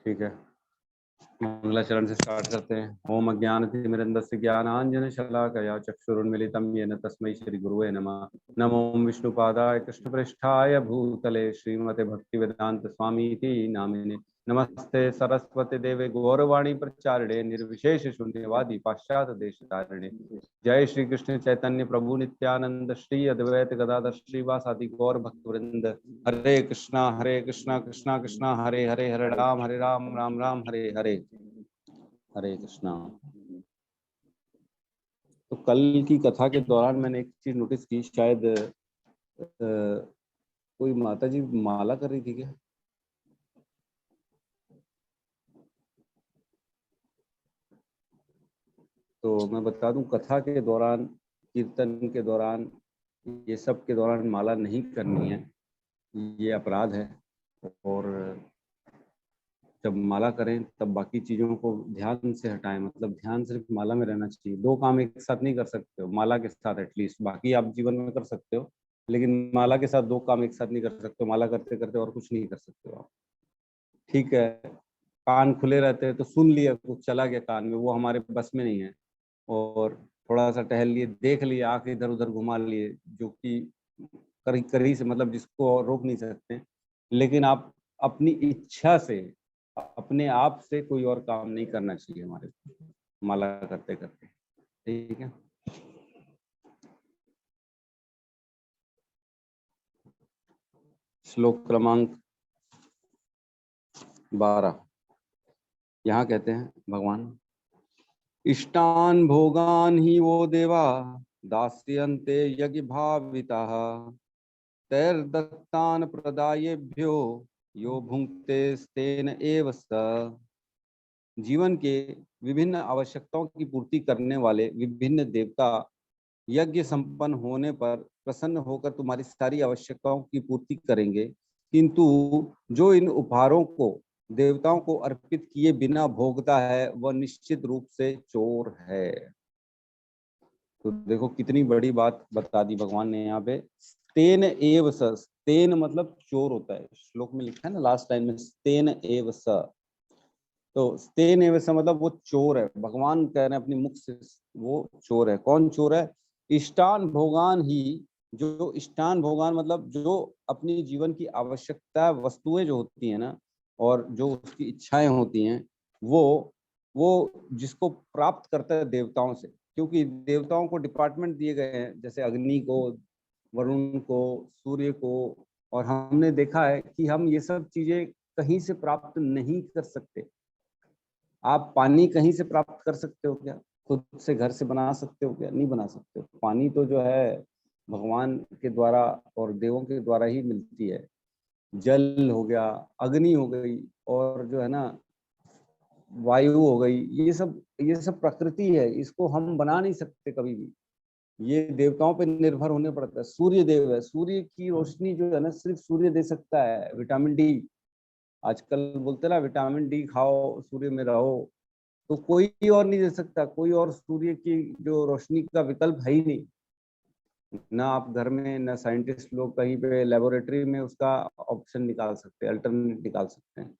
ठीक है, मंगलाचरण से स्टार्ट करते हैं। ओम अज्ञानतिमिरन्दस्य ज्ञानाञ्जन शलाकया चक्षुरुन्मिलितं येन तस्मै श्री गुरुवे नमः। नमो विष्णुपादाय कृष्णप्रेष्ठाय भूतले श्रीमते भक्तिवेदांत स्वामीति नामिने। नमस्ते सरस्वती देवे गौरवाणी प्रचारिणे निर्विशेष शून्यवादी पाश्चात्य देशतारिणे। जय श्री कृष्ण चैतन्य प्रभु नित्यानंद श्री अद्वैत गदाधर श्रीवासादि गौर भक्तवृंद। हरे कृष्णा कृष्णा कृष्णा हरे हरे, हरे राम राम राम हरे हरे। हरे कृष्णा। तो कल की कथा के दौरान मैंने एक चीज नोटिस की, शायद कोई माता जी माला कर रही थी क्या? तो मैं बता दूं, कथा के दौरान, कीर्तन के दौरान, ये सब के दौरान माला नहीं करनी है, ये अपराध है। और जब माला करें तब बाकी चीजों को ध्यान से हटाएं, मतलब ध्यान सिर्फ माला में रहना चाहिए। दो काम एक साथ नहीं कर सकते हो, माला के साथ एटलीस्ट, बाकी आप जीवन में कर सकते हो, लेकिन माला के साथ दो काम एक साथ नहीं कर सकते हो। माला करते करते और कुछ नहीं कर सकते हो आप। ठीक है, कान खुले रहते हैं तो सुन लिया, कुछ चला गया कान में, वो हमारे बस में नहीं है। और थोड़ा सा टहल लिए, देख लिए, आंख इधर उधर घुमा लिए, जो कि करी करी से, मतलब जिसको रोक नहीं सकते। लेकिन आप अपनी इच्छा से, अपने आप से कोई और काम नहीं करना चाहिए हमारे माला करते करते। ठीक है, श्लोक क्रमांक 12। यहाँ कहते हैं भगवान, इष्टान भोगान ही वो देवा दास्यन्ते यज्ञ भाविताः तैर्दत्तान प्रदायेभ्यो यो भुंक्ते स्तेन एव स। जीवन के विभिन्न आवश्यकताओं की पूर्ति करने वाले विभिन्न देवता यज्ञ संपन्न होने पर प्रसन्न होकर तुम्हारी सारी आवश्यकताओं की पूर्ति करेंगे, किंतु जो इन उपहारों को देवताओं को अर्पित किए बिना भोगता है वह निश्चित रूप से चोर है। तो देखो कितनी बड़ी बात बता दी भगवान ने यहाँ पे। स्तेन एव स, स्तेन मतलब चोर होता है, श्लोक में लिखा है ना लास्ट लाइन में, स्तेन एव स। तो स्तेन एव स मतलब वो चोर है। भगवान कह रहे हैं अपनी मुख से, वो चोर है। कौन चोर है? इष्टान भोगान ही, जो इष्टान भोगान मतलब जो अपनी जीवन की आवश्यकता वस्तुएं जो होती है ना, और जो उसकी इच्छाएं होती हैं, वो जिसको प्राप्त करता है देवताओं से। क्योंकि देवताओं को डिपार्टमेंट दिए गए हैं, जैसे अग्नि को, वरुण को, सूर्य को। और हमने देखा है कि हम ये सब चीजें कहीं से प्राप्त नहीं कर सकते। आप पानी कहीं से प्राप्त कर सकते हो क्या? खुद से घर से बना सकते हो क्या? नहीं बना सकते हो। पानी तो जो है भगवान के द्वारा और देवों के द्वारा ही मिलती है। जल हो गया, अग्नि हो गई, और जो है ना वायु हो गई, ये सब प्रकृति है, इसको हम बना नहीं सकते कभी भी। ये देवताओं पे निर्भर होने पड़ता है। सूर्य देव है, सूर्य की रोशनी जो है ना सिर्फ सूर्य दे सकता है। विटामिन डी, आजकल बोलते ना विटामिन डी खाओ, सूर्य में रहो, तो कोई और नहीं दे सकता। कोई और सूर्य की जो रोशनी का विकल्प है ही नहीं। ना आप घर में, ना साइंटिस्ट लोग कहीं पे लेबोरेटरी में उसका ऑप्शन निकाल सकते हैं, अल्टरनेट निकाल सकते हैं।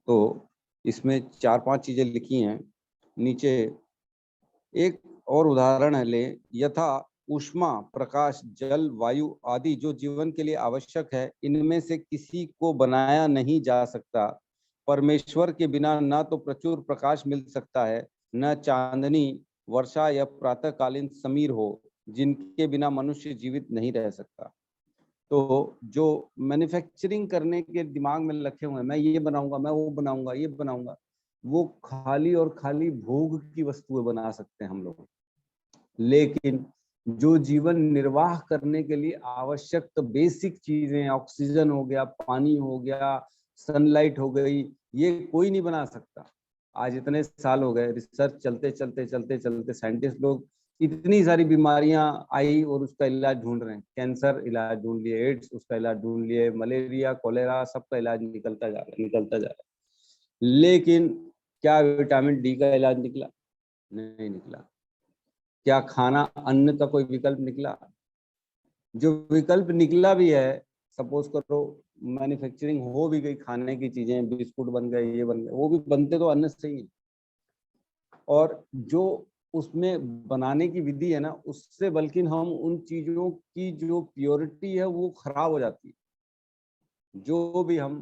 तो इसमें 4-5 चीजें लिखी हैं नीचे। एक और उदाहरण है ले, यथा ऊष्मा, प्रकाश, जल, वायु आदि जो जीवन के लिए आवश्यक है, इनमें से किसी को बनाया नहीं जा सकता। परमेश्वर के बिना ना तो प्रचुर प्रकाश मिल सकता है, न चांदनी, वर्षा या प्रातःकालीन समीर हो, जिनके बिना मनुष्य जीवित नहीं रह सकता। तो जो मैन्युफैक्चरिंग करने के दिमाग में रखे हुए हैं, मैं ये बनाऊंगा, मैं वो बनाऊंगा, ये बनाऊंगा, वो खाली और खाली भोग की वस्तुएं बना सकते हैं हम लोग। लेकिन जो जीवन निर्वाह करने के लिए आवश्यक तो बेसिक चीजें, ऑक्सीजन हो गया, पानी हो गया, सनलाइट हो गई, ये कोई नहीं बना सकता। आज इतने साल हो गए रिसर्च चलते चलते चलते चलते, साइंटिस्ट लोग इतनी सारी बीमारियां आई और उसका इलाज ढूंढ रहे हैं। कैंसर इलाज ढूंढ लिए, एड्स उसका इलाज ढूंढ लिए, मलेरिया, कोलेरा, सबका इलाज निकलता जा रहा है, निकलता जा रहा है। लेकिन क्या विटामिन डी का इलाज निकला? नहीं निकला। क्या खाना, अन्न का कोई विकल्प निकला? जो विकल्प निकला भी है, सपोज करो मैन्युफैक्चरिंग हो भी गई, खाने की चीजें, बिस्कुट बन गए, ये बन गए, वो भी बनते तो अन्न से ही है। और जो उसमें बनाने की विधि है ना, उससे बल्कि हम उन चीजों की जो प्योरिटी है वो खराब हो जाती है। जो भी हम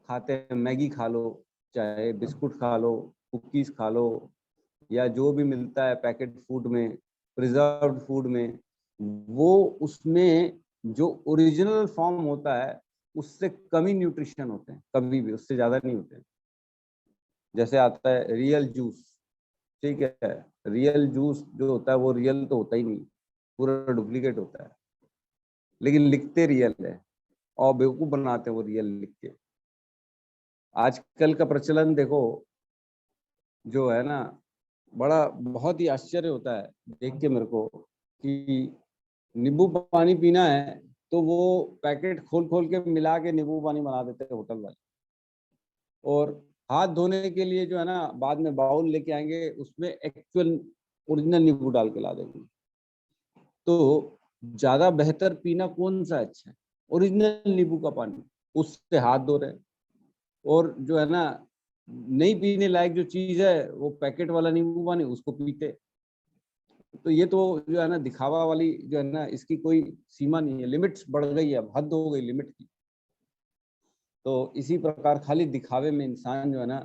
खाते हैं, मैगी खा लो, चाहे बिस्कुट खा लो, कुकीज खा लो, या जो भी मिलता है पैकेट फूड में, प्रिजर्व्ड फूड में, वो उसमें जो ओरिजिनल फॉर्म होता है उससे कम ही न्यूट्रिशन होते हैं, कभी भी उससे ज्यादा नहीं होते हैं। जैसे आता है रियल जूस, ठीक है, रियल जूस जो होता है वो रियल तो होता ही नहीं, पूरा डुप्लीकेट होता है, लेकिन लिखते रियल है और बेवकूफ बनाते हैं वो रियल लिख के। आजकल का प्रचलन देखो जो है ना, बड़ा बहुत ही आश्चर्य होता है देख के मेरे को कि नींबू पानी पीना है तो वो पैकेट खोल खोल के मिला के नींबू पानी बना देते हैं होटल वाले। और हाथ धोने के लिए जो है ना, बाद में बाउल लेके आएंगे, उसमें एक्चुअल ओरिजिनल नींबू डाल के ला देंगे। तो ज्यादा बेहतर पीना कौन सा अच्छा है? ओरिजिनल नींबू का पानी, उससे हाथ धो रहे हैं। और जो है ना, नहीं पीने लायक जो चीज है वो पैकेट वाला नींबू पानी, उसको पीते। तो ये तो जो है ना दिखावा वाली जो है ना, इसकी कोई सीमा नहीं है, लिमिट्स बढ़ गई है, अब हद हो गई लिमिट की। तो इसी प्रकार खाली दिखावे में इंसान जो है ना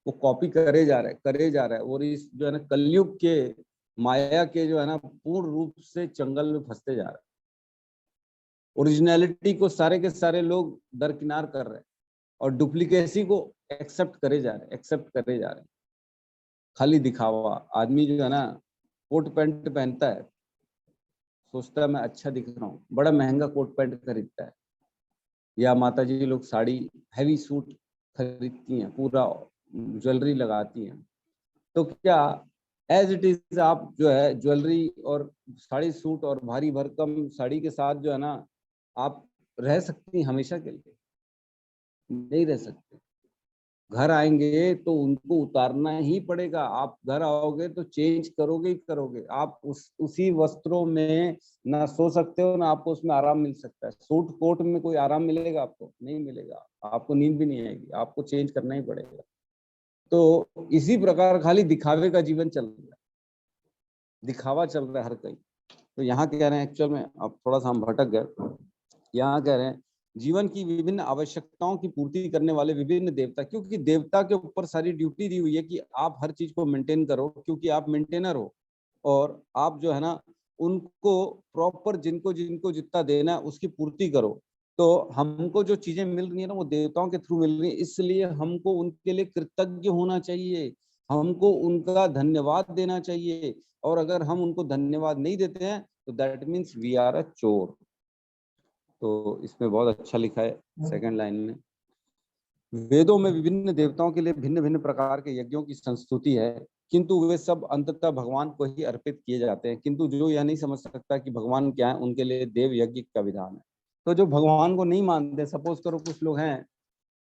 वो कॉपी करे जा रहा है, करे जा रहा है, और इस जो है ना कलयुग के माया के जो है ना पूर्ण रूप से चंगल में फंसते जा रहे हैं। ओरिजिनलिटी को सारे के सारे लोग दरकिनार कर रहे हैं और डुप्लीकेसी को एक्सेप्ट करे जा रहे हैं, एक्सेप्ट करे जा रहे हैं। खाली दिखावा। आदमी जो है ना कोट पैंट पहनता है, सोचता है मैं अच्छा दिख रहा हूँ, बड़ा महंगा कोट पैंट खरीदता है, या माता जी लोग साड़ी हैवी सूट खरीदती हैं, पूरा ज्वेलरी लगाती हैं। तो क्या एज इट इज आप जो है ज्वेलरी और साड़ी सूट और भारी भरकम साड़ी के साथ जो है ना आप रह सकती हैं हमेशा के लिए? नहीं रह सकते। घर आएंगे तो उनको उतारना ही पड़ेगा। आप घर आओगे तो चेंज करोगे ही करोगे। आप उसी वस्त्रों में ना सो सकते हो, ना आपको उसमें आराम मिल सकता है। सूट कोट में कोई आराम मिलेगा आपको? नहीं मिलेगा। आपको नींद भी नहीं आएगी, आपको चेंज करना ही पड़ेगा। तो इसी प्रकार खाली दिखावे का जीवन चल रहा है, दिखावा चल रहा है हर कहीं। तो यहाँ कह रहे हैं एक्चुअल में, अब थोड़ा सा हम भटक गए। यहाँ कह रहे हैं जीवन की विभिन्न आवश्यकताओं की पूर्ति करने वाले विभिन्न देवता, क्योंकि देवता के ऊपर सारी ड्यूटी दी हुई है कि आप हर चीज को मेंटेन करो, क्योंकि आप मेंटेनर हो। और आप जो है ना उनको प्रॉपर जिनको जिनको जितना देना है उसकी पूर्ति करो। तो हमको जो चीजें मिल रही है ना वो देवताओं के थ्रू मिल रही है, इसलिए हमको उनके लिए कृतज्ञ होना चाहिए, हमको उनका धन्यवाद देना चाहिए। और अगर हम उनको धन्यवाद नहीं देते हैं तो that means we are a चोर। तो इसमें बहुत अच्छा लिखा है सेकंड लाइन में, वेदों में विभिन्न देवताओं के लिए भिन्न भिन्न प्रकार के यज्ञों की संस्तुति है, किंतु वे सब अंततः भगवान को ही अर्पित किए जाते हैं। किंतु जो यह नहीं समझ सकता कि भगवान क्या है, उनके लिए देव यज्ञ का विधान है। तो जो भगवान को नहीं मानते, सपोज करो कुछ लोग हैं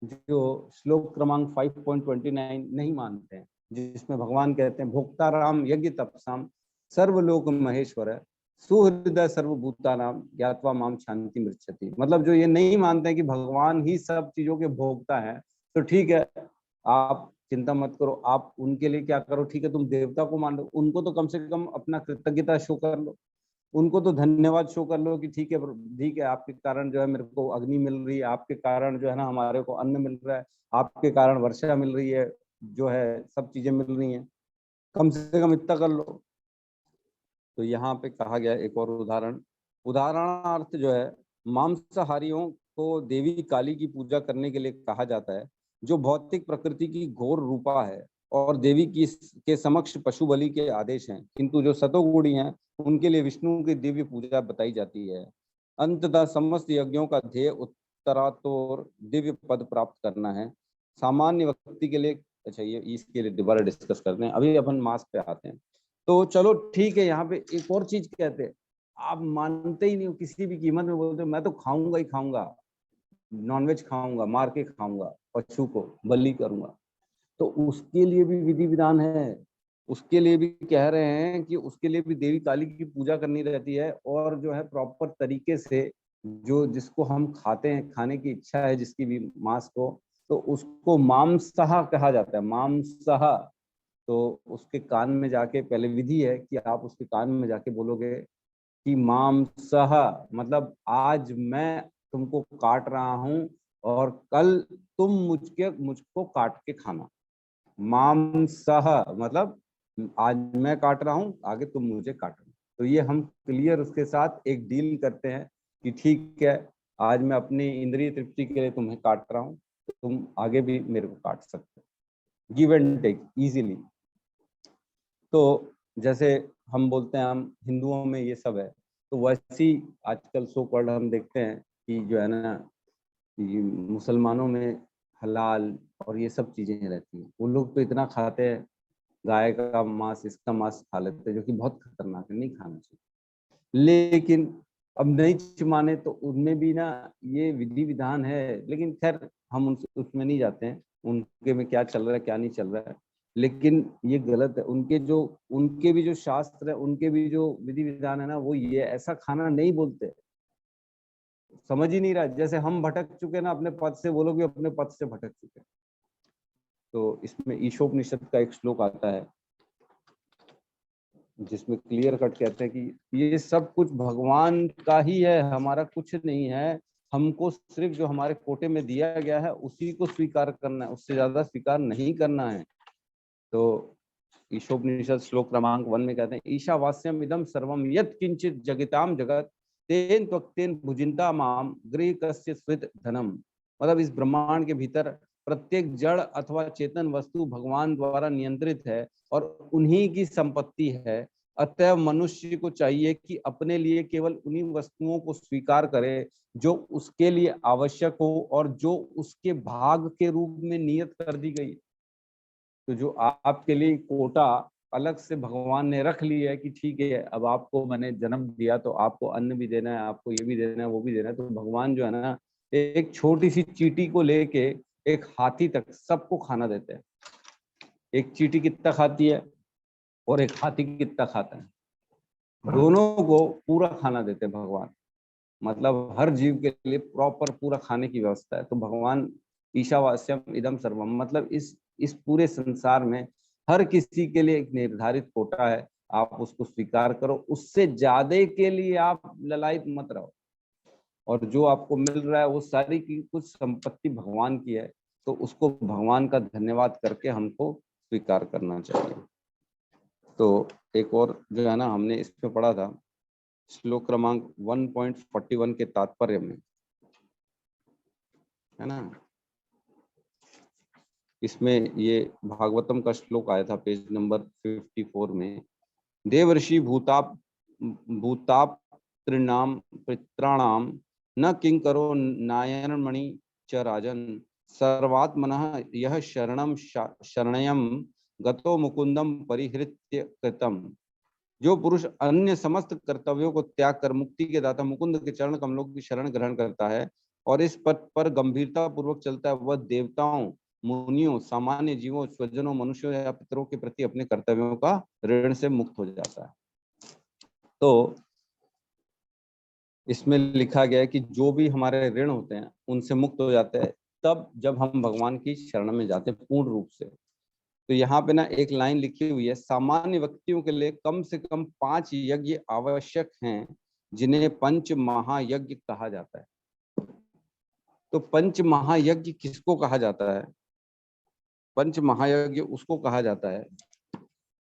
जो श्लोक क्रमांक 5.29 नहीं मानते हैं, जिसमें भगवान कहते हैं भोक्ताराम यज्ञ तपसाम सर्वलोक महेश्वर सुहृदय सर्वभूतानाम ज्ञात्वा माम शांति मृच्छति। मतलब जो ये नहीं मानते हैं कि भगवान ही सब चीजों के भोक्ता है, तो ठीक है, आप चिंता मत करो, आप उनके लिए क्या करो, ठीक है, तुम देवता को मान लो, उनको तो कम से कम अपना कृतज्ञता शो कर लो, उनको तो धन्यवाद शो कर लो कि ठीक है, ठीक है, आपके कारण जो है मेरे को अग्नि मिल रही है, आपके कारण जो है ना हमारे को अन्न मिल रहा है, आपके कारण वर्षा मिल रही है, जो है सब चीजें मिल रही हैं, कम से कम इतना कर लो। तो यहाँ पे कहा गया एक और उदाहरण, उदाहरणार्थ जो है मांसाहारियों को देवी काली की पूजा करने के लिए कहा जाता है, जो भौतिक प्रकृति की घोर रूपा है, और देवी की के समक्ष पशु बलि के आदेश हैं। किंतु जो सतोगुणी हैं उनके लिए विष्णु की दिव्य पूजा बताई जाती है। अंततः समस्त यज्ञों का ध्येय उत्तरातोर दिव्य पद प्राप्त करना है। सामान्य व्यक्ति के लिए, अच्छा ये इसके लिए दोबारा डिस्कस करते हैं, अभी अपन मास पे आते हैं। तो चलो ठीक है, यहाँ पे एक और चीज कहते हैं, आप मानते ही नहीं हो, किसी भी कीमत में बोलते हो मैं तो खाऊंगा ही खाऊंगा, नॉनवेज खाऊंगा, मार के खाऊंगा, पशु को बलि करूंगा। तो उसके लिए भी विधि विधान है, उसके लिए भी कह रहे हैं कि उसके लिए भी देवी काली की पूजा करनी रहती है, और जो है प्रॉपर तरीके से जो जिसको हम खाते हैं, खाने की इच्छा है जिसकी भी मांस को, तो उसको मांसह कहा जाता है, मांसह। तो उसके कान में जाके, पहले विधि है कि आप उसके कान में जाके बोलोगे कि मांसह, मतलब आज मैं तुमको काट रहा हूं और कल तुम मुझको काट के खाना। मांसह मतलब आज मैं काट रहा हूं, आगे तुम मुझे काटना। तो ये हम क्लियर उसके साथ एक डील करते हैं कि ठीक है, आज मैं अपनी इंद्रिय तृप्ति के लिए तुम्हें काट रहा हूं, तो तुम आगे भी मेरे को काट सकते हो, गिव एंड टेक इजीली। तो जैसे हम बोलते हैं, हम हिंदुओं में ये सब है, तो वैसी आजकल सो कॉल्ड हम देखते हैं कि जो है ना, ये मुसलमानों में हलाल और ये सब चीजें रहती हैं। वो लोग तो इतना खाते हैं, गाय का मांस, इसका मांस खा लेते हैं, जो कि बहुत खतरनाक है, नहीं खाना चाहिए। लेकिन अब नहीं माने तो उनमें भी ना ये विधि विधान है, लेकिन खैर हम उसमें नहीं जाते हैं, उनके में क्या चल रहा है क्या नहीं चल रहा है। लेकिन ये गलत है, उनके भी जो शास्त्र है, उनके भी जो विधि विधान है ना, वो ये ऐसा खाना नहीं बोलते। समझ ही नहीं रहा, जैसे हम भटक चुके ना अपने पद से, वो लोग भी अपने पद से भटक चुके। तो इसमें ईशोपनिषद का एक श्लोक आता है जिसमें क्लियर कट कहते हैं कि ये सब कुछ भगवान का ही है, हमारा कुछ नहीं है। हमको सिर्फ जो हमारे कोटे में दिया गया है उसी को स्वीकार करना है, उससे ज्यादा स्वीकार नहीं करना है। तो ईशोपनिषद श्लोक क्रमांक 1 में कहते हैं, ईशावास्यम इदम सर्वम यत् किंचित जगिताम जगत तेन त्वक्तेन भुजिंता माम गृह कस्य स्वित धनम। मतलब इस ब्रह्मांड के भीतर प्रत्येक जड़ अथवा चेतन वस्तु भगवान द्वारा नियंत्रित है और उन्हीं की संपत्ति है। अतः मनुष्य को चाहिए कि अपने लिए केवल उन्हीं वस्तुओं को स्वीकार करे जो उसके लिए आवश्यक हो और जो उसके भाग के रूप में नियत कर दी गई। तो जो आपके लिए कोटा अलग से भगवान ने रख लिया है कि ठीक है, अब आपको मैंने जन्म दिया तो आपको अन्न भी देना है, आपको ये भी देना है, वो भी देना है। तो भगवान जो है ना, एक छोटी सी चींटी को लेके एक हाथी तक सबको खाना देते हैं। एक चींटी कितना खाती है और एक हाथी कितना खाता है, दोनों को पूरा खाना देते हैं भगवान। मतलब हर जीव के लिए प्रॉपर पूरा खाने की व्यवस्था है। तो भगवान ईशावास्यम इदम सर्वम, मतलब इस पूरे संसार में हर किसी के लिए एक निर्धारित कोटा है, आप उसको स्वीकार करो, उससे ज्यादा के लिए आप ललायत मत रहो। और जो आपको मिल रहा है वो सारी की कुछ संपत्ति भगवान की है, तो उसको भगवान का धन्यवाद करके हमको स्वीकार करना चाहिए। तो एक और जो है ना, हमने इसमें पढ़ा था श्लोक क्रमांक 1.41 के तात्पर्य में, है ना, इसमें ये भागवतम का श्लोक आया था पेज नंबर 54 में। देवर्षि भूताप त्रिनाम पित्राणाम न किंकरो नारायणमणि च राजन सर्वात्मनः यह शरणयम गतो मुकुंदम परिहृत्य कृतम। जो पुरुष अन्य समस्त कर्तव्यों को त्याग कर मुक्ति के दाता मुकुंद के चरण कमलों की शरण ग्रहण करता है और इस पथ पर गंभीरता पूर्वक चलता है, वह देवताओं, मुनियों, सामान्य जीवों, स्वजनों, मनुष्यों या पितरों के प्रति अपने कर्तव्यों का ऋण से मुक्त हो जाता है। तो इसमें लिखा गया है कि जो भी हमारे ऋण होते हैं उनसे मुक्त हो जाते हैं तब जब हम भगवान की शरण में जाते हैं पूर्ण रूप से। तो यहाँ पे ना एक लाइन लिखी हुई है, सामान्य व्यक्तियों के लिए कम से कम 5 यज्ञ आवश्यक हैं जिन्हें पंच महायज्ञ कहा जाता है। तो पंच महायज्ञ किसको कहा जाता है? पंच महायज्ञ उसको कहा जाता है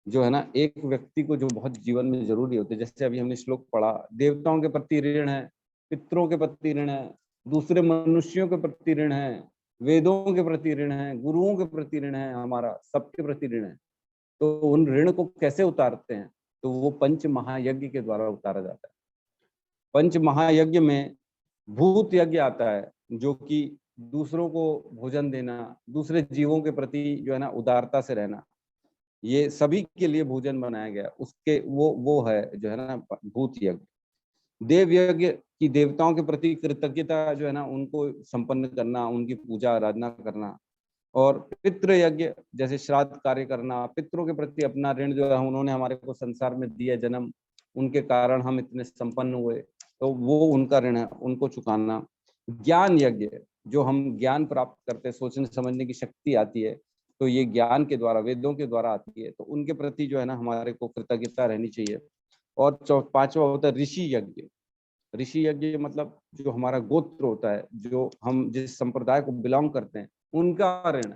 जो है ना, एक व्यक्ति को जो बहुत जीवन में जरूरी होते हैं। जैसे अभी हमने श्लोक पढ़ा, देवताओं के प्रति ऋण है, पितरों के प्रति ऋण है, दूसरे मनुष्यों के प्रति ऋण है, वेदों के प्रति ऋण है, गुरुओं के प्रति ऋण है, हमारा सबके प्रति ऋण है। तो उन ऋण को कैसे उतारते हैं? तो वो पंच महायज्ञ के द्वारा उतारा जाता है। पंच महायज्ञ में भूत यज्ञ आता है, जो कि दूसरों को भोजन देना, दूसरे जीवों के प्रति जो है ना उदारता से रहना, ये सभी के लिए भोजन बनाया गया, उसके वो है जो है ना भूत यज्ञ। देव यज्ञ की देवताओं के प्रति कृतज्ञता जो है ना उनको संपन्न करना, उनकी पूजा आराधना करना। और पितृ यज्ञ जैसे श्राद्ध कार्य करना, पितरों के प्रति अपना ऋण जो है, उन्होंने हमारे को संसार में दिया जन्म, उनके कारण हम इतने संपन्न हुए, तो वो उनका ऋण है, उनको चुकाना। ज्ञान यज्ञ, जो हम ज्ञान प्राप्त करते हैं, सोचने समझने की शक्ति आती है, तो ये ज्ञान के द्वारा, वेदों के द्वारा आती है, तो उनके प्रति जो है ना हमारे को कृतज्ञता रहनी चाहिए। और पांचवा होता है ऋषि यज्ञ। ऋषि यज्ञ मतलब जो हमारा गोत्र होता है, जो हम जिस संप्रदाय को बिलोंग करते हैं, उनका ऋण,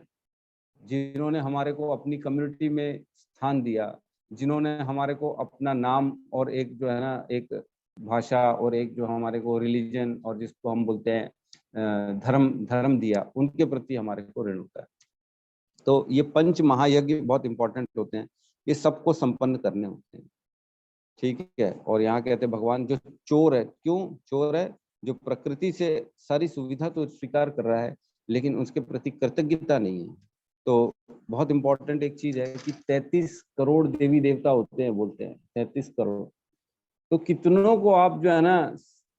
जिन्होंने हमारे को अपनी कम्युनिटी में स्थान दिया, जिन्होंने हमारे को अपना नाम और एक जो है ना एक भाषा और एक जो हमारे को रिलीजन और जिसको हम बोलते हैं धर्म धर्म दिया, उनके प्रति हमारे को ऋण होता है। तो ये पंच महायज्ञ बहुत इंपॉर्टेंट होते हैं, ये सबको संपन्न करने होते हैं। ठीक है। और यहाँ कहते हैं भगवान जो चोर है, क्यों चोर है? जो प्रकृति से सारी सुविधा तो स्वीकार कर रहा है, लेकिन उसके प्रति कृतज्ञता नहीं है। तो बहुत इंपॉर्टेंट एक चीज है कि 33 करोड़ देवी देवता होते हैं, बोलते हैं 33 करोड़। तो कितनों को आप जो है ना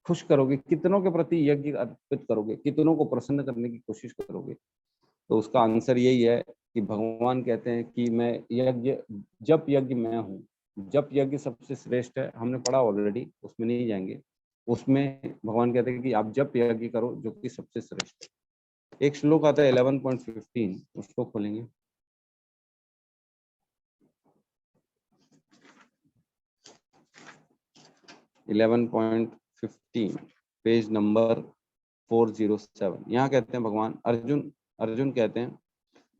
खुश करोगे, कितनों के प्रति यज्ञ अर्पित करोगे, कितनों को प्रसन्न करने की कोशिश करोगे? तो उसका आंसर यही है कि भगवान कहते हैं कि मैं यज्ञ, जप यज्ञ मैं हूँ। जप यज्ञ सबसे श्रेष्ठ है, हमने पढ़ा ऑलरेडी, उसमें नहीं जाएंगे। उसमें भगवान कहते हैं कि आप जप यज्ञ करो जो कि सबसे श्रेष्ठ है। एक श्लोक आता है 11.15, उसको खोलेंगे। 11.15 पेज नंबर 407। यहाँ कहते हैं भगवान अर्जुन कहते हैं,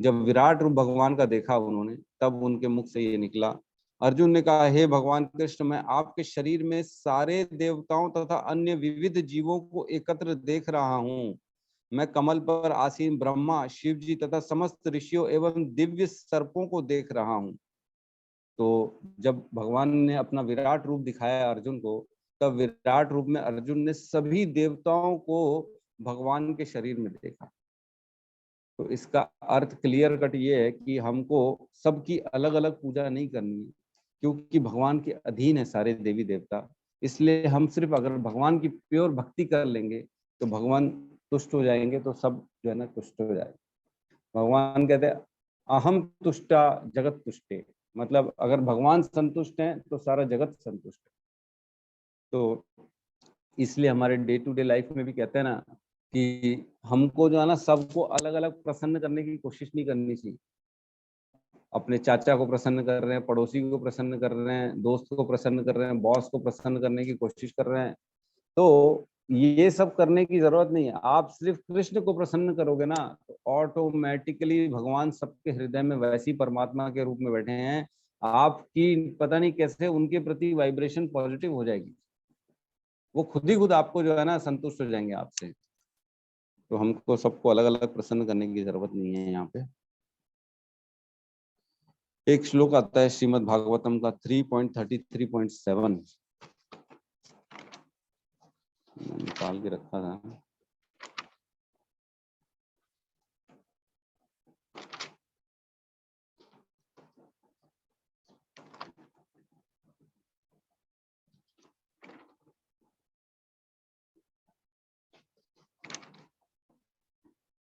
जब विराट रूप भगवान का देखा उन्होंने, तब उनके मुख से ये निकला। अर्जुन ने कहा, हे भगवान कृष्ण, मैं आपके शरीर में सारे देवताओं तथा अन्य विविध जीवों को एकत्र देख रहा हूँ। मैं कमल पर आसीन ब्रह्मा, शिव जी तथा समस्त ऋषियों एवं दिव्य सर्पों को देख रहा हूँ। तो जब भगवान ने अपना विराट रूप दिखाया अर्जुन को, तब विराट रूप में अर्जुन ने सभी देवताओं को भगवान के शरीर में देखा। तो इसका अर्थ क्लियर कट ये है कि हमको सबकी अलग अलग पूजा नहीं करनी है, क्योंकि भगवान के अधीन है सारे देवी देवता। इसलिए हम सिर्फ अगर भगवान की प्योर भक्ति कर लेंगे तो भगवान तुष्ट हो जाएंगे, तो सब जो है ना तुष्ट हो जाएगा। भगवान कहते हैं अहम तुष्टा जगत तुष्टे, मतलब अगर भगवान संतुष्ट हैं तो सारा जगत संतुष्ट है। तो इसलिए हमारे डे टू डे लाइफ में भी कहते हैं ना कि हमको जो है ना सबको अलग अलग प्रसन्न करने की कोशिश नहीं करनी चाहिए। अपने चाचा को प्रसन्न कर रहे हैं, पड़ोसी को प्रसन्न कर रहे हैं, दोस्त को प्रसन्न कर रहे हैं, बॉस को प्रसन्न करने की कोशिश कर रहे हैं, तो ये सब करने की जरूरत नहीं है। आप सिर्फ कृष्ण को प्रसन्न करोगे ना, तो ऑटोमेटिकली भगवान सबके हृदय में वैसी परमात्मा के रूप में बैठे हैं, आपकी पता नहीं कैसे उनके प्रति वाइब्रेशन पॉजिटिव हो जाएगी, वो खुद ही खुद आपको जो है ना संतुष्ट हो जाएंगे आपसे। तो हमको सबको अलग अलग प्रसन्न करने की जरूरत नहीं है। यहाँ पे एक श्लोक आता है श्रीमद् भागवतम का 3.33.7, निकाल के रखा था।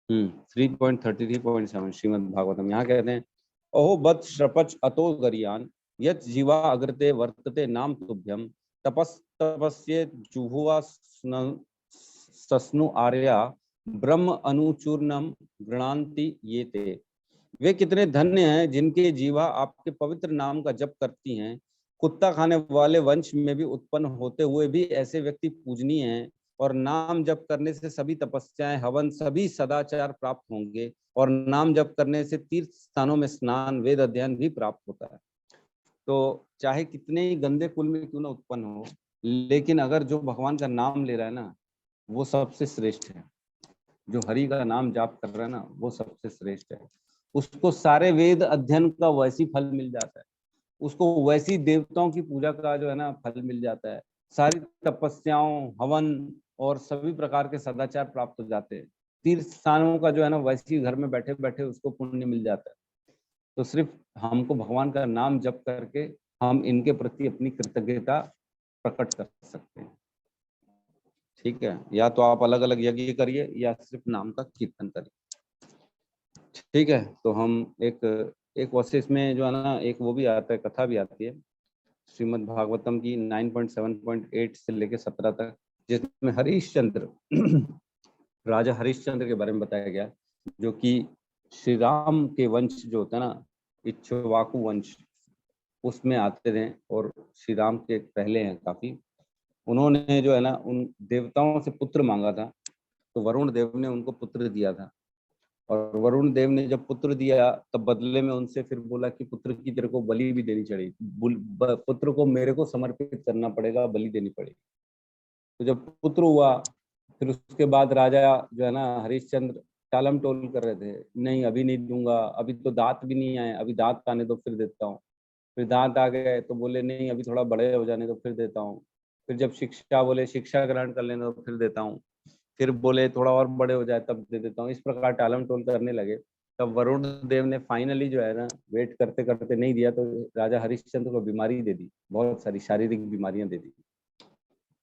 हम्म, 3.33.7 श्रीमद् भागवतम। यहाँ कहते हैं, अहो बत श्रपच अतो गरियान यत जीवा अग्रते वर्तते नाम तुभ्यम तपस्ये जुहुआ सस्नु आर्या ब्रह्म अनुचूर्णम गृणांति ये ते। वे कितने धन्य हैं जिनके जीवा आपके पवित्र नाम का जप करती हैं। कुत्ता खाने वाले वंश में भी उत्पन्न होते हुए भी ऐसे व्यक्ति पूजनीय हैं, और नाम जप करने से सभी तपस्याएं, हवन, सभी सदाचार प्राप्त होंगे, और नाम जप करने से तीर्थ स्थानों में स्नान, वेद अध्ययन भी प्राप्त होता है। तो चाहे कितने ही गंदे कुल में क्यों ना उत्पन्न हो, लेकिन अगर जो भगवान का नाम ले रहा है ना, वो सबसे श्रेष्ठ है। जो हरि का नाम जाप कर रहा है ना, वो सबसे श्रेष्ठ है। उसको सारे वेद अध्ययन का वैसी फल मिल जाता है, उसको वैसी देवताओं की पूजा का जो है ना फल मिल जाता है, सारी तपस्याओं, हवन और सभी प्रकार के सदाचार प्राप्त हो जाते हैं। तीर्थ स्थानों का जो है ना वैसी घर में बैठे बैठे उसको पुण्य मिल जाता है। तो सिर्फ हमको भगवान का नाम जप करके हम इनके प्रति अपनी कृतज्ञता प्रकट कर सकते हैं। ठीक है, या तो आप अलग अलग यज्ञ करिए या सिर्फ नाम का कीर्तन करिए। ठीक है, तो हम एक वैसे इसमें जो है ना एक वो भी आता है, कथा भी आती है श्रीमद् भागवतम की 9.7.8 से लेके 17 तक। जिसमें हरिश्चंद्र राजा हरिश्चंद्र के बारे में बताया गया, जो कि श्री राम के वंश जो होता है ना, इक्ष्वाकु वंश, उसमें आते थे और श्री राम के पहले हैं काफी। उन्होंने जो है ना उन देवताओं से पुत्र मांगा था, तो वरुण देव ने उनको पुत्र दिया था। और वरुण देव ने जब पुत्र दिया तब बदले में उनसे फिर बोला कि पुत्र की तेरे को बलि भी देनी चाहिए, पुत्र को मेरे को समर्पित करना पड़ेगा, बलि देनी पड़ेगी। तो जब पुत्र हुआ फिर उसके बाद राजा जो है ना हरिश्चंद्र टालम टोल कर रहे थे, नहीं अभी नहीं दूंगा, अभी तो दांत भी नहीं आए, अभी दांत आने तो फिर देता हूँ। फिर दांत आ गए तो बोले नहीं अभी थोड़ा बड़े हो जाने तो फिर देता हूँ। फिर जब शिक्षा बोले शिक्षा ग्रहण कर लेना तो फिर देता हूँ। फिर बोले थोड़ा और बड़े हो जाए तब दे देता हूँ। इस प्रकार टालम टोल करने लगे। तब वरुण देव ने फाइनली जो है ना वेट करते करते नहीं दिया, तो राजा हरिश्चंद्र को बीमारी दे दी, बहुत सारी शारीरिक बीमारियां दे दी।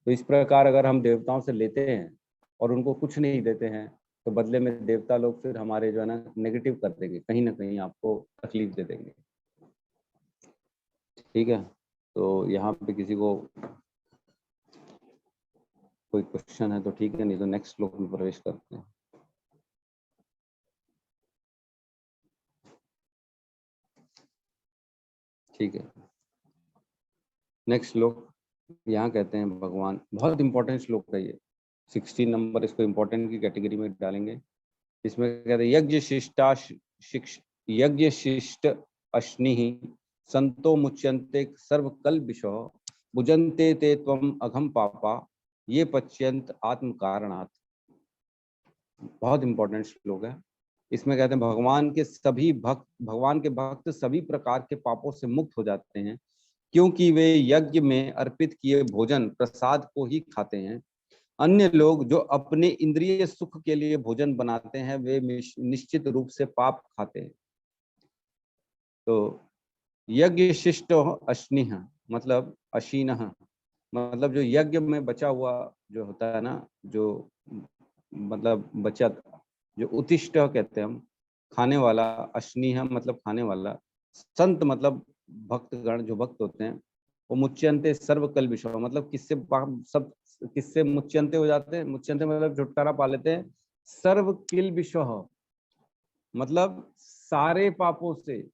तो इस प्रकार अगर हम देवताओं से लेते हैं और उनको कुछ नहीं देते हैं, तो बदले में देवता लोग फिर हमारे जो है ना नेगेटिव कर देंगे, कहीं ना कहीं आपको तकलीफ दे देंगे। ठीक है, तो यहाँ पे किसी को कोई क्वेश्चन है तो ठीक है, नहीं तो नेक्स्ट श्लोक में प्रवेश करते हैं। ठीक है, नेक्स्ट श्लोक यहाँ कहते हैं भगवान, बहुत इंपॉर्टेंट श्लोक है ये, 16 नंबर, इसको इंपॉर्टेंट की कैटेगरी में डालेंगे। इसमें कहते हैं यज्ञ शिष्ट अश्नि संतो मुच्यन्ते सर्वकल विषो भुजन्ते ते त्वम अघम पापा ये पच्यंत आत्म कारणात्। बहुत इंपॉर्टेंट श्लोक है। इसमें कहते हैं भगवान के भक्त सभी प्रकार के पापों से मुक्त हो जाते हैं, क्योंकि वे यज्ञ में अर्पित किए भोजन प्रसाद को ही खाते हैं। अन्य लोग जो अपने इंद्रिय सुख के लिए भोजन बनाते हैं वे निश्चित रूप से पाप खाते हैं। तो यज्ञ शिष्ट अश्निह मतलब अशीनह, मतलब जो यज्ञ में बचा हुआ जो होता है ना, जो मतलब बचत, जो उतिष्ठ कहते हैं हम, खाने वाला, अश्निह मतलब खाने वाला, संत मतलब भक्तगण जो भक्त होते हैं, वो मुच्यंते सर्वकल विषय मतलब सब किससे मुच्यंते हो जाते हैं, मुच्यंते मतलब छुटकारा पा लेते हैं। सर्व किल विषय मतलब सारे पापों से,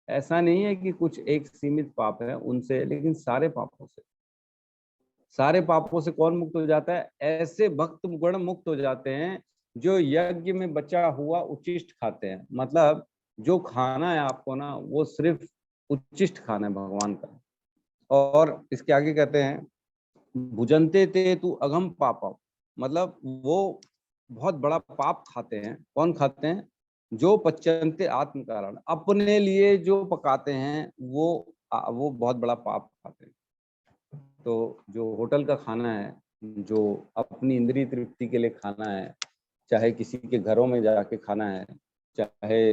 ऐसा नहीं है कि कुछ एक सीमित पाप है उनसे, लेकिन सारे पापों से। सारे पापों से कौन मुक्त हो जाता है? ऐसे भक्त गण मुक्त हो जाते हैं जो यज्ञ में बचा हुआ उच्चिष्ट खाते हैं। मतलब जो खाना है आपको ना, वो सिर्फ उच्चिष्ट खाना है भगवान का। और इसके आगे कहते हैं भुजन्ते ते तू अगम पापा, मतलब वो बहुत बड़ा पाप खाते हैं। कौन खाते हैं? जो पच्यन्ते आत्म कारण, अपने लिए जो पकाते हैं वो बहुत बड़ा पाप खाते हैं। तो जो होटल का खाना है, जो अपनी इंद्रिय तृप्ति के लिए खाना है, चाहे किसी के घरों में जाके खाना है, चाहे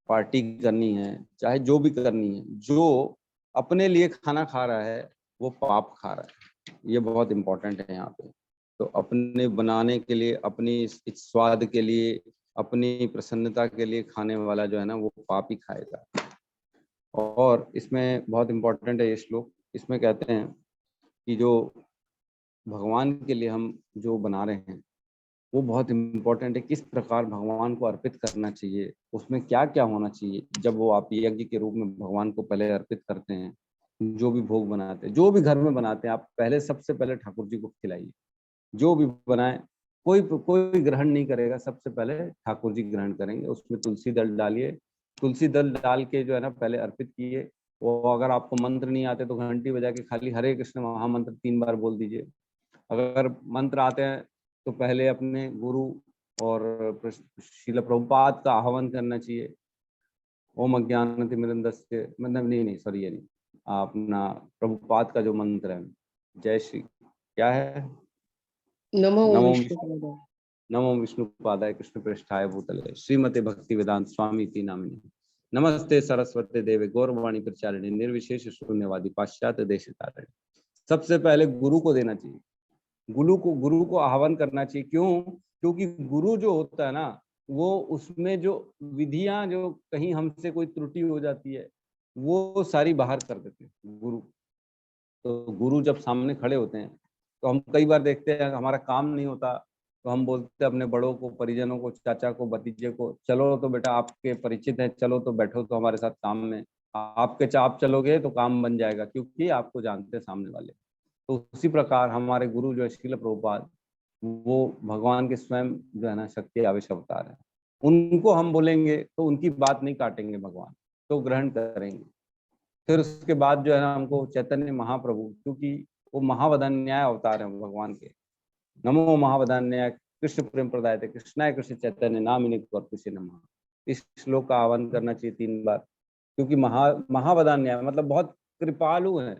पार्टी करनी है, चाहे जो भी करनी है, जो अपने लिए खाना खा रहा है वो पाप खा रहा है। ये बहुत इंपॉर्टेंट है यहाँ पे। तो अपने बनाने के लिए, अपनी स्वाद के लिए, अपनी प्रसन्नता के लिए खाने वाला जो है ना वो पाप ही खाएगा। और इसमें बहुत इंपॉर्टेंट है ये श्लोक। इसमें कहते हैं कि जो भगवान के लिए हम जो बना रहे हैं वो बहुत इम्पोर्टेंट है। किस प्रकार भगवान को अर्पित करना चाहिए, उसमें क्या क्या होना चाहिए। जब वो आप यज्ञ के रूप में भगवान को पहले अर्पित करते हैं, जो भी भोग बनाते हैं, जो भी घर में बनाते हैं, आप पहले सबसे पहले ठाकुर जी को खिलाइए। जो भी बनाए, कोई कोई ग्रहण नहीं करेगा, सबसे पहले ठाकुर जी ग्रहण करेंगे। उसमें तुलसी दल डालिए, तुलसी दल डाल के जो है ना पहले अर्पित किए। वो अगर आपको मंत्र नहीं आते तो घंटी बजा के खाली हरे कृष्ण महामंत्र 3 बार बोल दीजिए। अगर मंत्र आते हैं तो पहले अपने गुरु और श्रील प्रभुपाद का आह्वान करना चाहिए। ओम अज्ञानतिमिरन्दस्य, मतलब नहीं सॉरी, ये नहीं, अपना प्रभुपाद का जो मंत्र है, जय श्री, क्या है, नमो नमो विष्णु नमो विष्णुपादाय कृष्ण पृष्ठाय भूतले श्रीमते भक्ति वेदांत स्वामी ती नामिने नमस्ते सरस्वती देवे गौरवाणी प्रचारिणे निर्विशेष शून्यवादी पाश्चात्य देश तारिणे। सबसे पहले गुरु को देना चाहिए, गुरु को आह्वान करना चाहिए। क्यों? क्योंकि गुरु जो होता है ना, वो उसमें जो विधियां जो कहीं हमसे कोई त्रुटि हो जाती है वो सारी बाहर कर देते हैं गुरु। तो गुरु जब सामने खड़े होते हैं तो हम कई बार देखते हैं हमारा काम नहीं होता, तो हम बोलते हैं अपने बड़ों को, परिजनों को, चाचा को, भतीजे को, चलो तो बेटा आपके परिचित हैं, चलो तो बैठो तो हमारे साथ काम में, आपके चाप चलोगे तो काम बन जाएगा, क्योंकि आपको जानते हैं सामने वाले। तो उसी प्रकार हमारे गुरु जो है श्रील प्रभुपाद, वो भगवान के स्वयं जो है ना शक्ति आवेश अवतार है। उनको हम बोलेंगे तो उनकी बात नहीं काटेंगे भगवान, तो ग्रहण करेंगे। फिर उसके बाद जो है ना हमको चैतन्य महाप्रभु, क्योंकि वो महावदन्याय अवतार है भगवान के। नमो महावदन्याय कृष्ण प्रेम प्रदाय थे कृष्णाय कृष्ण चैतन्य नामिने गौरकृष्ण नमः। इस श्लोक का आह्वान करना चाहिए 3 बार, क्योंकि महावदन्याय मतलब बहुत कृपालु है,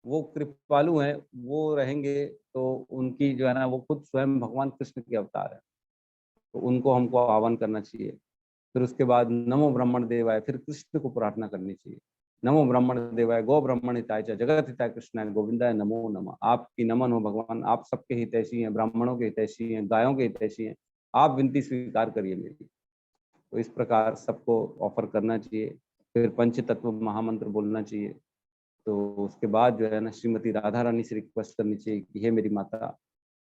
वो कृपालु हैं, वो रहेंगे तो उनकी जो है ना वो खुद स्वयं भगवान कृष्ण के अवतार है, तो उनको हमको आह्वान करना चाहिए। फिर उसके बाद नमो ब्राह्मण देवाय, फिर कृष्ण को प्रार्थना करनी चाहिए। नमो ब्राह्मण देवाय गो ब्राह्मण हिताय च जगत हिताय कृष्णाय गोविंदाय नमो नमः। आपकी नमन हो भगवान, आप सबके हितैषी हैं, ब्राह्मणों के हितैषी हैं, गायों के हितैषी हैं, आप विनती स्वीकार करिए मेरी। तो इस प्रकार सबको ऑफर करना चाहिए। फिर पंच तत्व महामंत्र बोलना चाहिए। तो उसके बाद जो है ना श्रीमती राधा रानी से रिक्वेस्ट करनी चाहिए कि हे मेरी माता,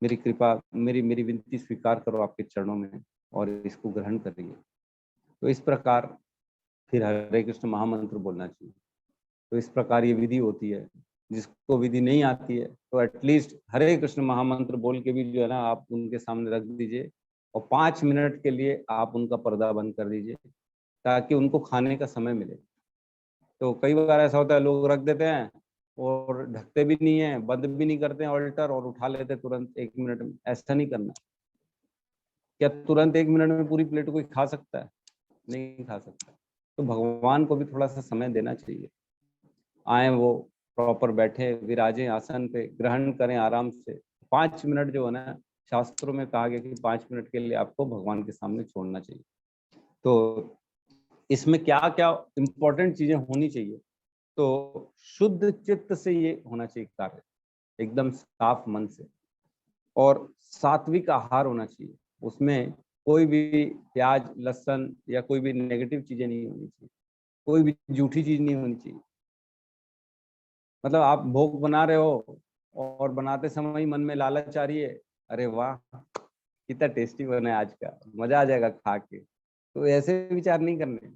मेरी कृपा, मेरी मेरी विनती स्वीकार करो आपके चरणों में और इसको ग्रहण करिए। तो इस प्रकार फिर हरे कृष्ण महामंत्र बोलना चाहिए। तो इस प्रकार ये विधि होती है। जिसको विधि नहीं आती है तो एटलीस्ट हरे कृष्ण महामंत्र बोल के भी जो है ना आप उनके सामने रख दीजिए और 5 मिनट के लिए आप उनका पर्दा बंद कर दीजिए, ताकि उनको खाने का समय मिले। तो कई बार ऐसा होता है लोग रख देते हैं और ढकते भी नहीं है, बंद भी नहीं करते हैं ऑल्टर और उठा लेते तुरंत 1 मिनट में। ऐसा नहीं करना। क्या तुरंत 1 मिनट में पूरी प्लेट कोई खा सकता है? नहीं खा सकता। तो भगवान को भी थोड़ा सा समय देना चाहिए। आए वो प्रॉपर बैठे विराजे आसन पे, ग्रहण करें आराम से। 5 मिनट जो है ना, शास्त्रों में कहा गया कि 5 मिनट के लिए आपको भगवान के सामने छोड़ना चाहिए। तो इसमें क्या क्या इंपॉर्टेंट चीजें होनी चाहिए? तो शुद्ध चित्त से ये होना चाहिए कार्य, एकदम साफ मन से। और सात्विक आहार होना चाहिए, उसमें कोई भी प्याज लहसुन या कोई भी नेगेटिव चीजें नहीं होनी चाहिए, कोई भी झूठी चीज नहीं होनी चाहिए। मतलब आप भोग बना रहे हो और बनाते समय ही मन में लालच आ रही है, अरे वाह कितना टेस्टी बना है आज का, मजा आ जाएगा खा के, तो ऐसे विचार नहीं करने।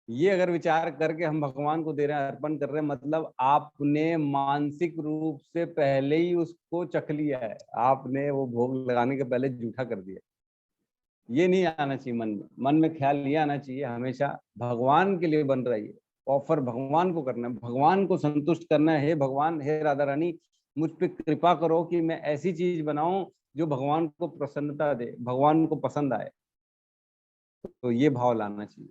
ये अगर विचार करके हम भगवान को दे रहे हैं, अर्पण कर रहे हैं, मतलब आपने मानसिक रूप से पहले ही उसको चख लिया है, आपने वो भोग लगाने के पहले जूठा कर दिया। ये नहीं आना चाहिए मन में। मन में ख्याल ये आना चाहिए हमेशा भगवान के लिए बन रही है, ऑफर भगवान को करना है, भगवान को संतुष्ट करना है। हे भगवान, हे राधा रानी, मुझ पे कृपा करो कि मैं ऐसी चीज बनाऊं जो भगवान को प्रसन्नता दे, भगवान को पसंद आए। तो ये भाव लाना चाहिए।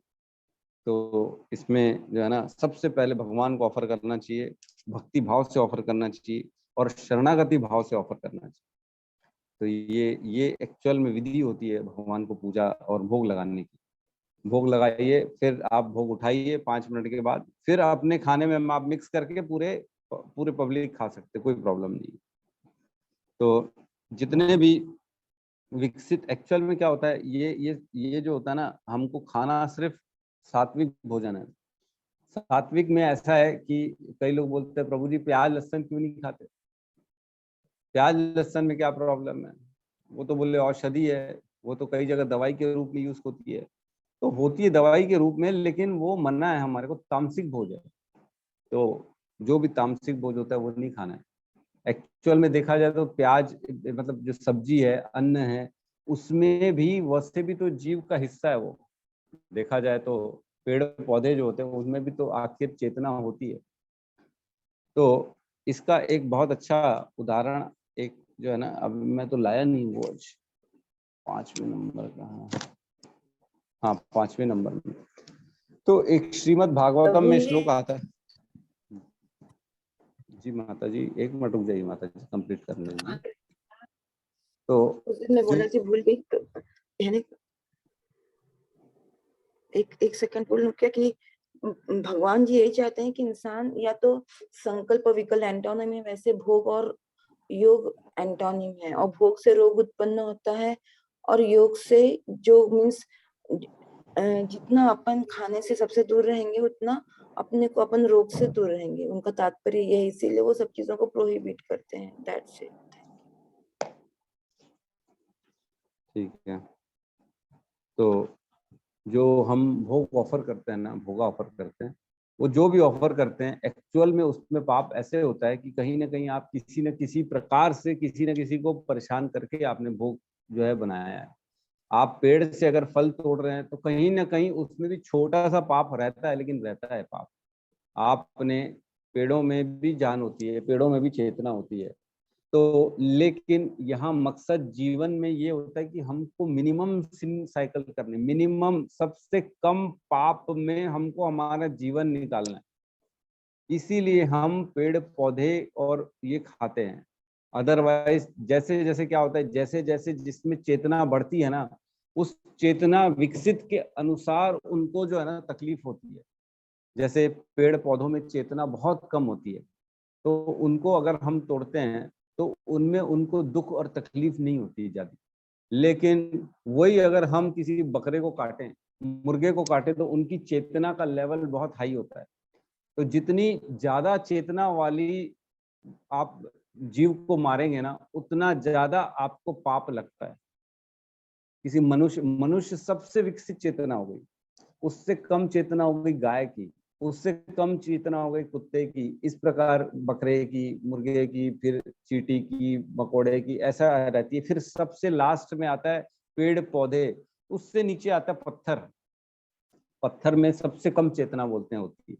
तो इसमें जो है ना सबसे पहले भगवान को ऑफर करना चाहिए, भक्ति भाव से ऑफर करना चाहिए और शरणागति भाव से ऑफर करना चाहिए। तो ये एक्चुअल में विधि होती है भगवान को पूजा और भोग लगाने की। भोग लगाइए, फिर आप भोग उठाइए 5 मिनट के बाद, फिर अपने खाने में आप मिक्स करके पूरे पूरे पब्लिक खा सकते, कोई प्रॉब्लम नहीं। तो जितने भी विकसित, एक्चुअल में क्या होता है, ये जो होता है ना, हमको खाना सिर्फ सात्विक भोजन है। सात्विक में ऐसा है कि कई लोग बोलते हैं प्रभु जी प्याज लहसुन क्यों नहीं खाते? प्याज लहसुन में क्या प्रॉब्लम है? वो तो बोले औषधि है, वो तो कई जगह दवाई के रूप में यूज होती है। तो होती है दवाई के रूप में, लेकिन वो मना है हमारे को, तामसिक भोज है। तो जो भी तामसिक भोज होता है वो नहीं खाना है। एक्चुअल में देखा जाए तो प्याज मतलब जो सब्जी है, अन्न है, उसमें भी वैसे भी तो जीव का हिस्सा है वो। देखा जाए तो पेड़ पौधे जो होते हैं उनमें भी तो आखिर चेतना होती है। तो इसका एक बहुत अच्छा उदाहरण, एक जो है ना, अब मैं तो लाया नहीं वो आज 5वें नंबर का, हाँ 5वें नंबर में। तो एक श्रीमद् भागवतम में श्लोक आता है। जी माता जी, 1 मिनट रुक जाइए माता जी, कंप्लीट करने दीजिए। तो मैं बोला जी भूल गई, तो यानी एक सेकंड बोल लूं क्या कि भगवान जी यही चाहते हैं कि इंसान या तो संकल्प विकल्प एंटोनिम है, वैसे भोग और योग एंटोनिम है। और भोग से रोग उत्पन्न होता है और योग से जो मीन्स जितना अपन खाने से सबसे दूर रहेंगे उतना अपने को अपन रोग से दूर रहेंगे। उनका तात्पर्य ये है, इसीलिए वो सब चीजों को प्रोहिबिट करते हैं। That's it. ठीक है, तो जो हम भोग ऑफर करते हैं ना, भोगा ऑफर करते हैं, वो जो भी ऑफर करते हैं एक्चुअल में उसमें पाप ऐसे होता है कि कहीं ना कहीं आप किसी न किसी प्रकार से किसी न किसी को परेशान करके आपने भोग जो है बनाया है। आप पेड़ से अगर फल तोड़ रहे हैं तो कहीं ना कहीं उसमें भी छोटा सा पाप रहता है, लेकिन रहता है पाप। आपने, पेड़ों में भी जान होती है, पेड़ों में भी चेतना होती है, तो लेकिन यहाँ मकसद जीवन में ये होता है कि हमको मिनिमम सिन साइकिल करने, मिनिमम सबसे कम पाप में हमको हमारा जीवन निकालना है। इसीलिए हम पेड़ पौधे और ये खाते हैं। अदरवाइज जैसे जैसे क्या होता है, जैसे जैसे जिसमें चेतना बढ़ती है ना, उस चेतना विकसित के अनुसार उनको जो है ना तकलीफ होती है। जैसे पेड़ पौधों में चेतना बहुत कम होती है, तो उनको अगर हम तोड़ते हैं तो उनमें उनको दुख और तकलीफ नहीं होती ज्यादा। लेकिन वही अगर हम किसी बकरे को काटें, मुर्गे को काटें, तो उनकी चेतना का लेवल बहुत हाई होता है। तो जितनी ज्यादा चेतना वाली आप जीव को मारेंगे ना, उतना ज्यादा आपको पाप लगता है। किसी मनुष्य मनुष्य सबसे विकसित चेतना हो गई, उससे कम चेतना हो गई गाय की, उससे कम चेतना हो गई कुत्ते की, इस प्रकार बकरे की, मुर्गे की, फिर चींटी की, मकोड़े की, ऐसा रहती है। फिर सबसे लास्ट में आता है पेड़ पौधे, उससे नीचे आता है पत्थर। पत्थर में सबसे कम चेतना बोलते हैं होती है,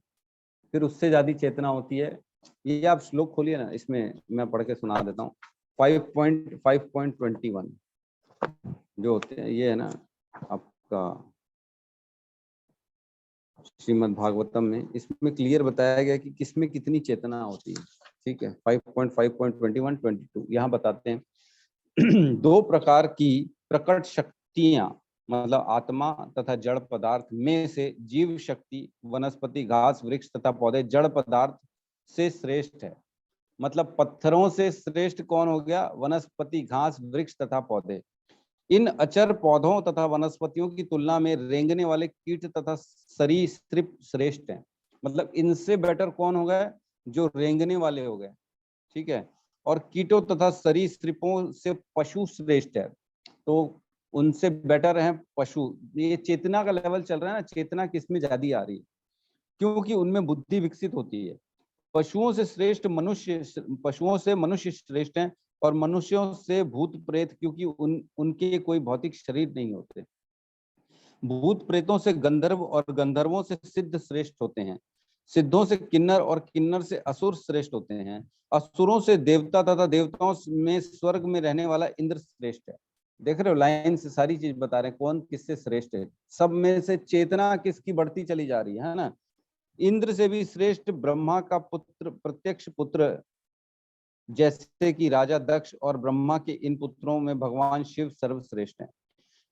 फिर उससे ज्यादा चेतना होती है। ये आप श्लोक खोलिए ना, इसमें मैं पढ़ के सुना देता हूँ। 5.5.21 जो होते हैं, ये है ना आपका श्रीमद् भागवतम में, इसमें क्लियर बताया गया कि किसमें कितनी चेतना होती है। ठीक है, 5.5.21-22 यहाँ बताते हैं दो प्रकार की प्रकट शक्तियां, मतलब आत्मा तथा जड़ पदार्थ में से जीव शक्ति वनस्पति घास वृक्ष तथा पौधे जड़ पदार्थ से श्रेष्ठ है। मतलब पत्थरों से श्रेष्ठ कौन हो गया? वनस्पति घास वृक्ष तथा पौधे। इन अचर पौधों तथा वनस्पतियों की तुलना में रेंगने वाले कीट तथा सरीसृप श्रेष्ठ हैं। मतलब इनसे बेटर कौन हो गए? जो रेंगने वाले हो गए। ठीक है, और कीटों तथा सरीसृपों से पशु श्रेष्ठ है। तो उनसे बेटर है पशु। ये चेतना का लेवल चल रहा है ना, चेतना किसमें ज्यादा आ रही है? क्योंकि उनमें बुद्धि विकसित होती है। पशुओं से श्रेष्ठ मनुष्य, पशुओं से मनुष्य श्रेष्ठ हैं, और मनुष्यों से भूत प्रेत, क्योंकि उनके कोई भौतिक शरीर नहीं होते। भूत प्रेतों से गंधर्व, और गंधर्वों से सिद्ध श्रेष्ठ होते हैं। सिद्धों से किन्नर, और किन्नर से असुर श्रेष्ठ होते हैं। असुरों से देवता, तथा देवताओं में स्वर्ग में रहने वाला इंद्र श्रेष्ठ है। देख रहे हो, लाइन से सारी चीज बता रहे हैं कौन किससे श्रेष्ठ है। सब में से चेतना किसकी बढ़ती चली जा रही है ना। इंद्र से भी श्रेष्ठ ब्रह्मा का पुत्र, प्रत्यक्ष पुत्र, जैसे कि राजा दक्ष, और ब्रह्मा के इन पुत्रों में भगवान शिव सर्वश्रेष्ठ हैं।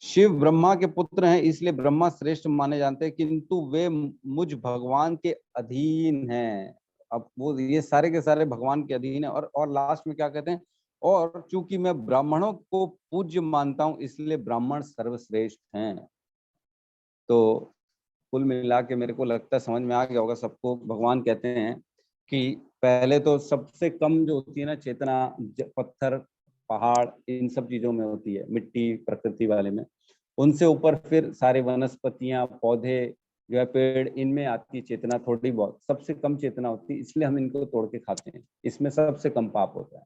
शिव ब्रह्मा के पुत्र हैं, इसलिए ब्रह्मा श्रेष्ठ माने जाते हैं, किंतु वे मुझ भगवान के अधीन हैं। अब वो ये सारे के सारे भगवान के अधीन है। और लास्ट में क्या कहते हैं? और चूंकि मैं ब्राह्मणों को पूज्य मानता हूं, इसलिए ब्राह्मण सर्वश्रेष्ठ हैं। तो कुल मिला के मेरे को लगता है समझ में आ गया होगा सबको। भगवान कहते हैं कि पहले तो सबसे कम जो होती है ना चेतना, पत्थर पहाड़ इन सब चीजों में होती है, मिट्टी प्रकृति वाले में। उनसे ऊपर फिर सारे वनस्पतियां पौधे जो है पेड़, इनमें आती है चेतना थोड़ी बहुत। सबसे कम चेतना होती है, इसलिए हम इनको तोड़ के खाते हैं। इसमें सबसे कम पाप होता है।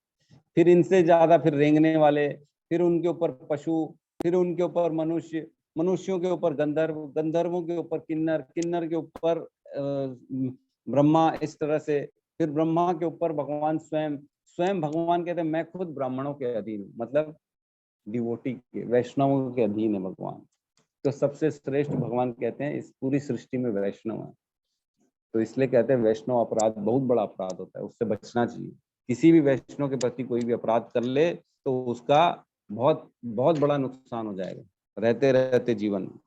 फिर इनसे ज्यादा फिर रेंगने वाले, फिर उनके ऊपर पशु, फिर उनके ऊपर मनुष्य, मनुष्यों के ऊपर गंधर्व, गंधर्वों के ऊपर किन्नर, किन्नर के ऊपर ब्रह्मा, इस तरह से। फिर ब्रह्मा के ऊपर भगवान स्वयं। स्वयं भगवान कहते हैं मैं खुद ब्राह्मणों के अधीन हूँ, मतलब डिवोटी के, वैष्णवों के अधीन है भगवान। तो सबसे श्रेष्ठ भगवान कहते हैं इस पूरी सृष्टि में वैष्णव है। तो इसलिए कहते हैं वैष्णव अपराध बहुत बड़ा अपराध होता है, उससे बचना चाहिए। किसी भी वैष्णव के प्रति कोई भी अपराध कर ले तो उसका बहुत बहुत बड़ा नुकसान हो जाएगा रहते रहते जीवन में।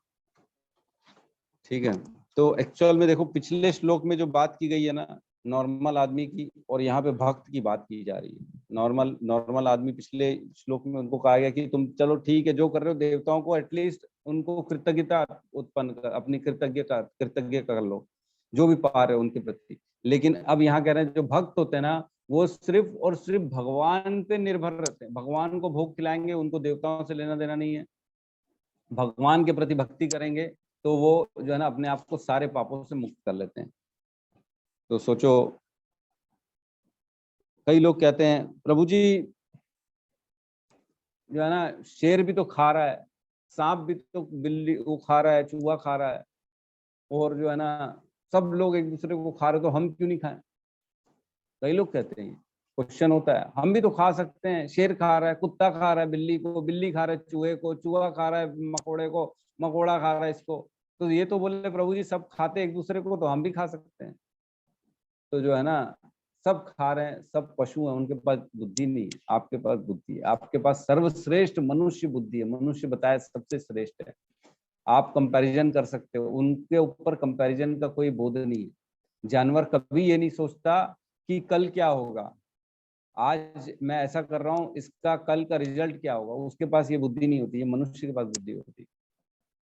ठीक है, तो एक्चुअल में देखो पिछले श्लोक में जो बात की गई है ना नॉर्मल आदमी की, और यहाँ पे भक्त की बात की जा रही है। नॉर्मल नॉर्मल आदमी, पिछले श्लोक में उनको कहा गया कि तुम चलो ठीक है जो कर रहे हो, देवताओं को एटलीस्ट उनको कृतज्ञता उत्पन्न कर, अपनी कृतज्ञ कर लो। जो भी पा रहे हैं उनके प्रति। लेकिन अब यहाँ कह रहे हैं जो भक्त होते हैं ना, वो सिर्फ और सिर्फ भगवान पे निर्भर रहते हैं। भगवान को भोग खिलाएंगे, उनको देवताओं से लेना देना नहीं है। भगवान के प्रति भक्ति करेंगे तो वो जो है ना अपने आप को सारे पापों से मुक्त कर लेते हैं। तो सोचो, कई लोग कहते हैं प्रभु जी जो है ना शेर भी तो खा रहा है, सांप भी तो बिल्ली वो खा रहा है, चूहा खा रहा है, और जो है ना सब लोग एक दूसरे को खा रहे, तो हम क्यों नहीं खाएं? कई लोग कहते हैं। क्वेश्चन होता है, हम भी तो खा सकते हैं। शेर खा रहा है, कुत्ता खा रहा है बिल्ली को, बिल्ली खा रहा है चूहे को, चूहा खा रहा है मकोड़े को, मकोड़ा खा रहा है इसको। तो ये तो बोले प्रभु जी सब खाते एक दूसरे को, तो हम भी खा सकते हैं। तो जो है ना सब खा रहे हैं, सब पशु हैं, उनके पास बुद्धि नहीं है, आपके पास बुद्धि है। आपके पास सर्वश्रेष्ठ मनुष्य बुद्धि है, मनुष्य बताया सबसे श्रेष्ठ है। आप कंपैरिजन कर सकते हो, उनके ऊपर कंपैरिजन का कोई बोध नहीं है। जानवर कभी ये नहीं सोचता कि कल क्या होगा, आज मैं ऐसा कर रहा हूँ इसका कल का रिजल्ट क्या होगा, उसके पास ये बुद्धि नहीं होती है। मनुष्य के पास बुद्धि होती है।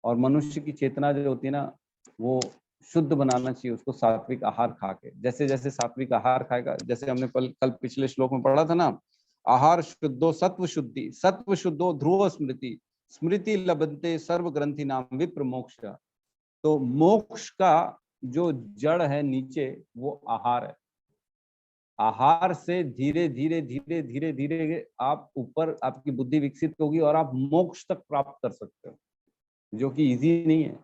और मनुष्य की चेतना जो होती है ना, वो शुद्ध बनाना चाहिए उसको सात्विक आहार खा के। जैसे जैसे सात्विक आहार खाएगा, जैसे हमने कल पिछले श्लोक में पढ़ा था ना, आहार शुद्धो सत्व शुद्धि, सत्व शुद्धो ध्रुव स्मृति, स्मृति लभन्ते सर्व ग्रंथि नाम विप्र मोक्ष। तो मोक्ष का जो जड़ है नीचे, वो आहार है। आहार से धीरे धीरे धीरे धीरे धीरे आप ऊपर, आपकी बुद्धि विकसित होगी और आप मोक्ष तक प्राप्त कर सकते हो, जो कि इजी नहीं है।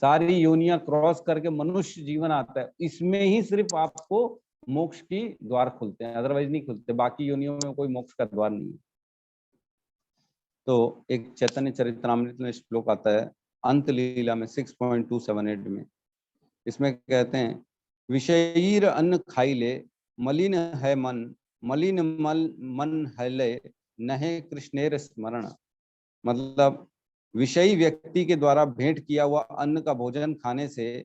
सारी योनियां क्रॉस करके मनुष्य जीवन आता है, इसमें ही सिर्फ आपको मोक्ष की द्वार खुलते हैं, अदरवाइज नहीं खुलते। बाकी योनियों में कोई मोक्ष का द्वार नहीं है। तो एक चैतन्य चरितमृत में श्लोक आता है अंत लीला में 6.278 में। इसमें कहते हैं, विषयीर अन्न खाई ले, मलिन है मन, मलिन मन है ले, नहे कृष्णेर स्मरण। मतलब विषयी व्यक्ति के द्वारा भेंट किया हुआ अन्न का भोजन खाने से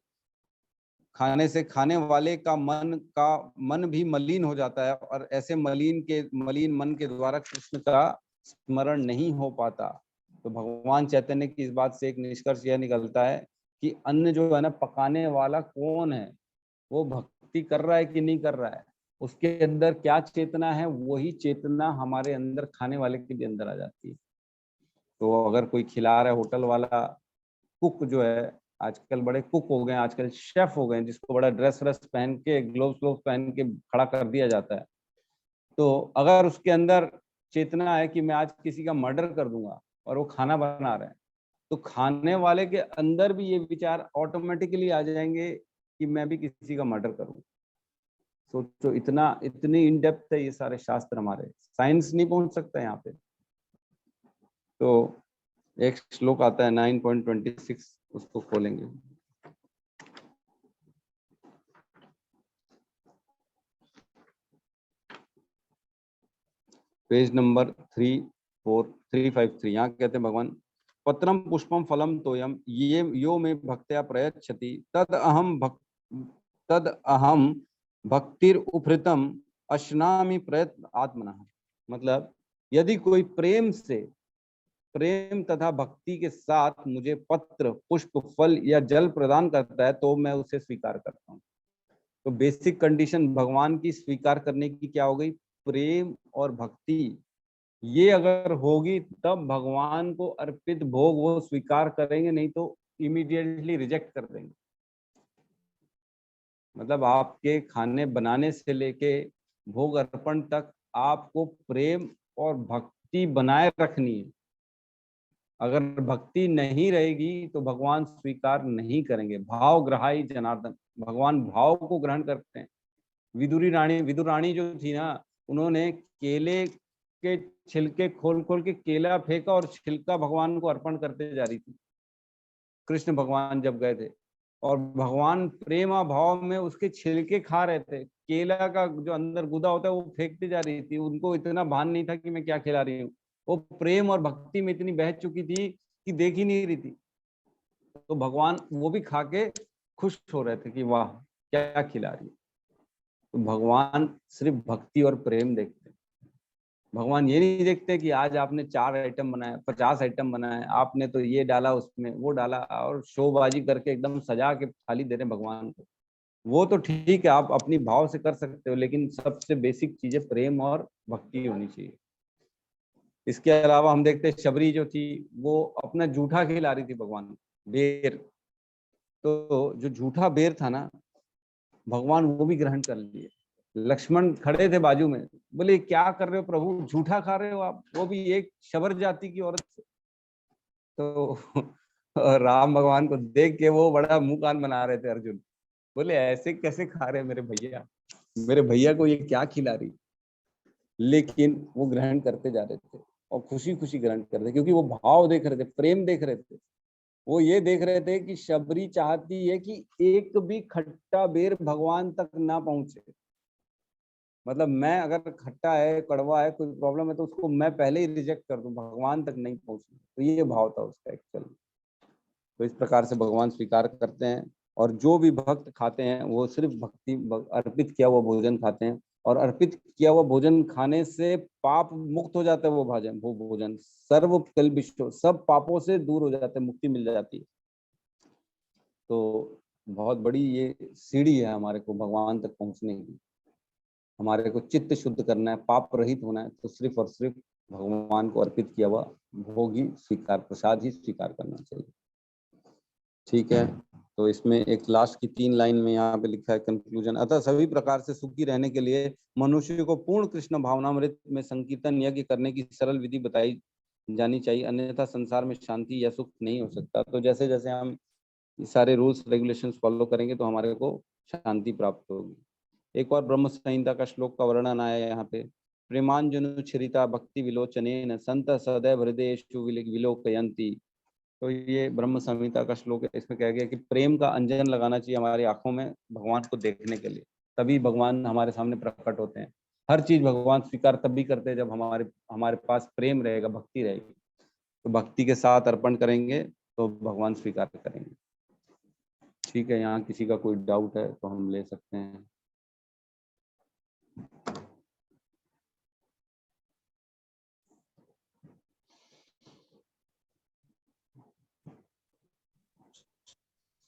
खाने वाले का मन भी मलिन हो जाता है, और ऐसे मलिन मन के द्वारा कृष्ण का स्मरण नहीं हो पाता। तो भगवान चैतन्य की इस बात से एक निष्कर्ष यह निकलता है कि अन्न जो है ना पकाने वाला कौन है, वो भक्ति कर रहा है कि नहीं कर रहा है, उसके अंदर क्या चेतना है, वही चेतना हमारे अंदर खाने वाले के भी अंदर आ जाती है। तो अगर कोई खिला रहा है, होटल वाला कुक जो है, आजकल बड़े कुक हो गए, आजकल शेफ हो गए, जिसको बड़ा ड्रेस व्रेस पहन के, ग्लोव्स पहन के खड़ा कर दिया जाता है। तो अगर उसके अंदर चेतना है कि मैं आज किसी का मर्डर कर दूंगा, और वो खाना बना रहे हैं, तो खाने वाले के अंदर भी ये विचार ऑटोमेटिकली आ जाएंगे कि मैं भी किसी का मर्डर करूं। सोचो, इतनी इन डेप्थ है ये सारे शास्त्र हमारे, साइंस नहीं पहुंच सकता यहाँ पे। तो एक श्लोक आता है 9.26, उसको खोलेंगे। Page number 353। यहाँ कहते हैं भगवान, पत्रम पुष्पम फलम तोयम ये यो में भक्त्या प्रयच्छति तद अहम भक्तिर उपहृतम अश्नामि प्रयत्न आत्मनः। मतलब यदि कोई प्रेम तथा भक्ति के साथ मुझे पत्र, पुष्प, फल या जल प्रदान करता है, तो मैं उसे स्वीकार करता हूँ। तो बेसिक कंडीशन भगवान की स्वीकार करने की क्या हो गई? प्रेम और भक्ति। ये अगर होगी तब भगवान को अर्पित भोग वो स्वीकार करेंगे, नहीं तो इमीडिएटली रिजेक्ट कर देंगे। मतलब आपके खाने बनाने से लेके भोग अर्पण तक आपको प्रेम और भक्ति बनाए रखनी है। अगर भक्ति नहीं रहेगी तो भगवान स्वीकार नहीं करेंगे। भाव ग्रहाई जनार्दन, भगवान भाव को ग्रहण करते हैं। विदुर रानी जो थी ना, उन्होंने केले के छिलके खोल खोल के केला फेंका और छिलका भगवान को अर्पण करते जा रही थी। कृष्ण भगवान जब गए थे, और भगवान प्रेम भाव में उसके छिलके खा रहे थे, केला का जो अंदर गुदा होता है वो फेंकती जा रही थी। उनको इतना भान नहीं था कि मैं क्या खिला रही हूँ। वो प्रेम और भक्ति में इतनी बह चुकी थी कि देख ही नहीं रही थी। तो भगवान वो भी खा के खुश हो रहे थे कि वाह क्या खिला रही है। तो भगवान सिर्फ भक्ति और प्रेम देखते हैं। भगवान ये नहीं देखते कि आज आपने 4 आइटम बनाए, 50 आइटम बनाए, आपने तो ये डाला उसमें वो डाला, और शोबाजी करके एकदम सजा के थाली दे रहे भगवान को। वो तो ठीक है, आप अपनी भाव से कर सकते हो, लेकिन सबसे बेसिक चीजें प्रेम और भक्ति होनी चाहिए। इसके अलावा हम देखते हैं शबरी जो थी वो अपना जूठा खिला रही थी भगवान को, बेर। तो जो जूठा बेर था ना, भगवान वो भी ग्रहण कर लिए। लक्ष्मण खड़े थे बाजू में, बोले क्या कर रहे हो प्रभु, जूठा खा रहे हो आप, वो भी एक शबर जाति की औरत से। तो राम भगवान को देख के वो बड़ा मुंह कान बना रहे थे अर्जुन, बोले ऐसे कैसे खा रहे हैं मेरे भैया को ये क्या खिला रही। लेकिन वो ग्रहण करते जा रहे थे और खुशी खुशी ग्रहण कर रहे, क्योंकि वो भाव देख रहे थे, प्रेम देख रहे थे। वो ये देख रहे थे कि शबरी चाहती है कि एक भी खट्टा बेर भगवान तक ना पहुंचे। मतलब मैं अगर खट्टा है, कड़वा है, कोई प्रॉब्लम है, तो उसको मैं पहले ही रिजेक्ट कर दूं, भगवान तक नहीं पहुंचना। तो ये भाव था उसका एक्चुअल। तो इस प्रकार से भगवान स्वीकार करते हैं, और जो भी भक्त खाते हैं वो सिर्फ भक्ति अर्पित किया हुआ भोजन खाते हैं। और अर्पित किया हुआ भोजन खाने से पाप मुक्त हो जाता है। वो भोजन सर्व कल्पिष्टो, सब पापों से दूर हो जाते हैं, मुक्ति मिल जाती है। तो बहुत बड़ी ये सीढ़ी है हमारे को भगवान तक पहुंचने की। हमारे को चित्त शुद्ध करना है, पाप रहित होना है, तो सिर्फ और सिर्फ भगवान को अर्पित किया हुआ भोग ही स्वीकार, प्रसाद ही स्वीकार करना चाहिए। ठीक है, तो इसमें एक लास्ट की 3 लाइन में यहाँ पे लिखा है कंक्लूजन। अतः सभी प्रकार से सुखी रहने के लिए मनुष्य को पूर्ण कृष्ण भावनामृत में संकीर्तन यज्ञ करने की सरल विधि बताई जानी चाहिए, अन्यथा संसार में शांति या सुख नहीं हो सकता। तो जैसे जैसे हम सारे रूल्स रेगुलेशंस फॉलो करेंगे तो हमारे को शांति प्राप्त होगी। एक और ब्रह्म संहिता का श्लोक का वर्णन आया है यहाँ पे। प्रेमांजनुच्छरिता भक्ति विलोचनेन संत सदैव हृदयेषु विलोकयन्ति। तो ये ब्रह्म संहिता का श्लोक है। इसमें कहा गया कि प्रेम का अंजन लगाना चाहिए हमारी आंखों में भगवान को देखने के लिए, तभी भगवान हमारे सामने प्रकट होते हैं। हर चीज भगवान स्वीकार तभी करते हैं जब हमारे हमारे पास प्रेम रहेगा, भक्ति रहेगी। तो भक्ति के साथ अर्पण करेंगे तो भगवान स्वीकार करेंगे। ठीक है, यहाँ किसी का कोई डाउट है तो हम ले सकते हैं।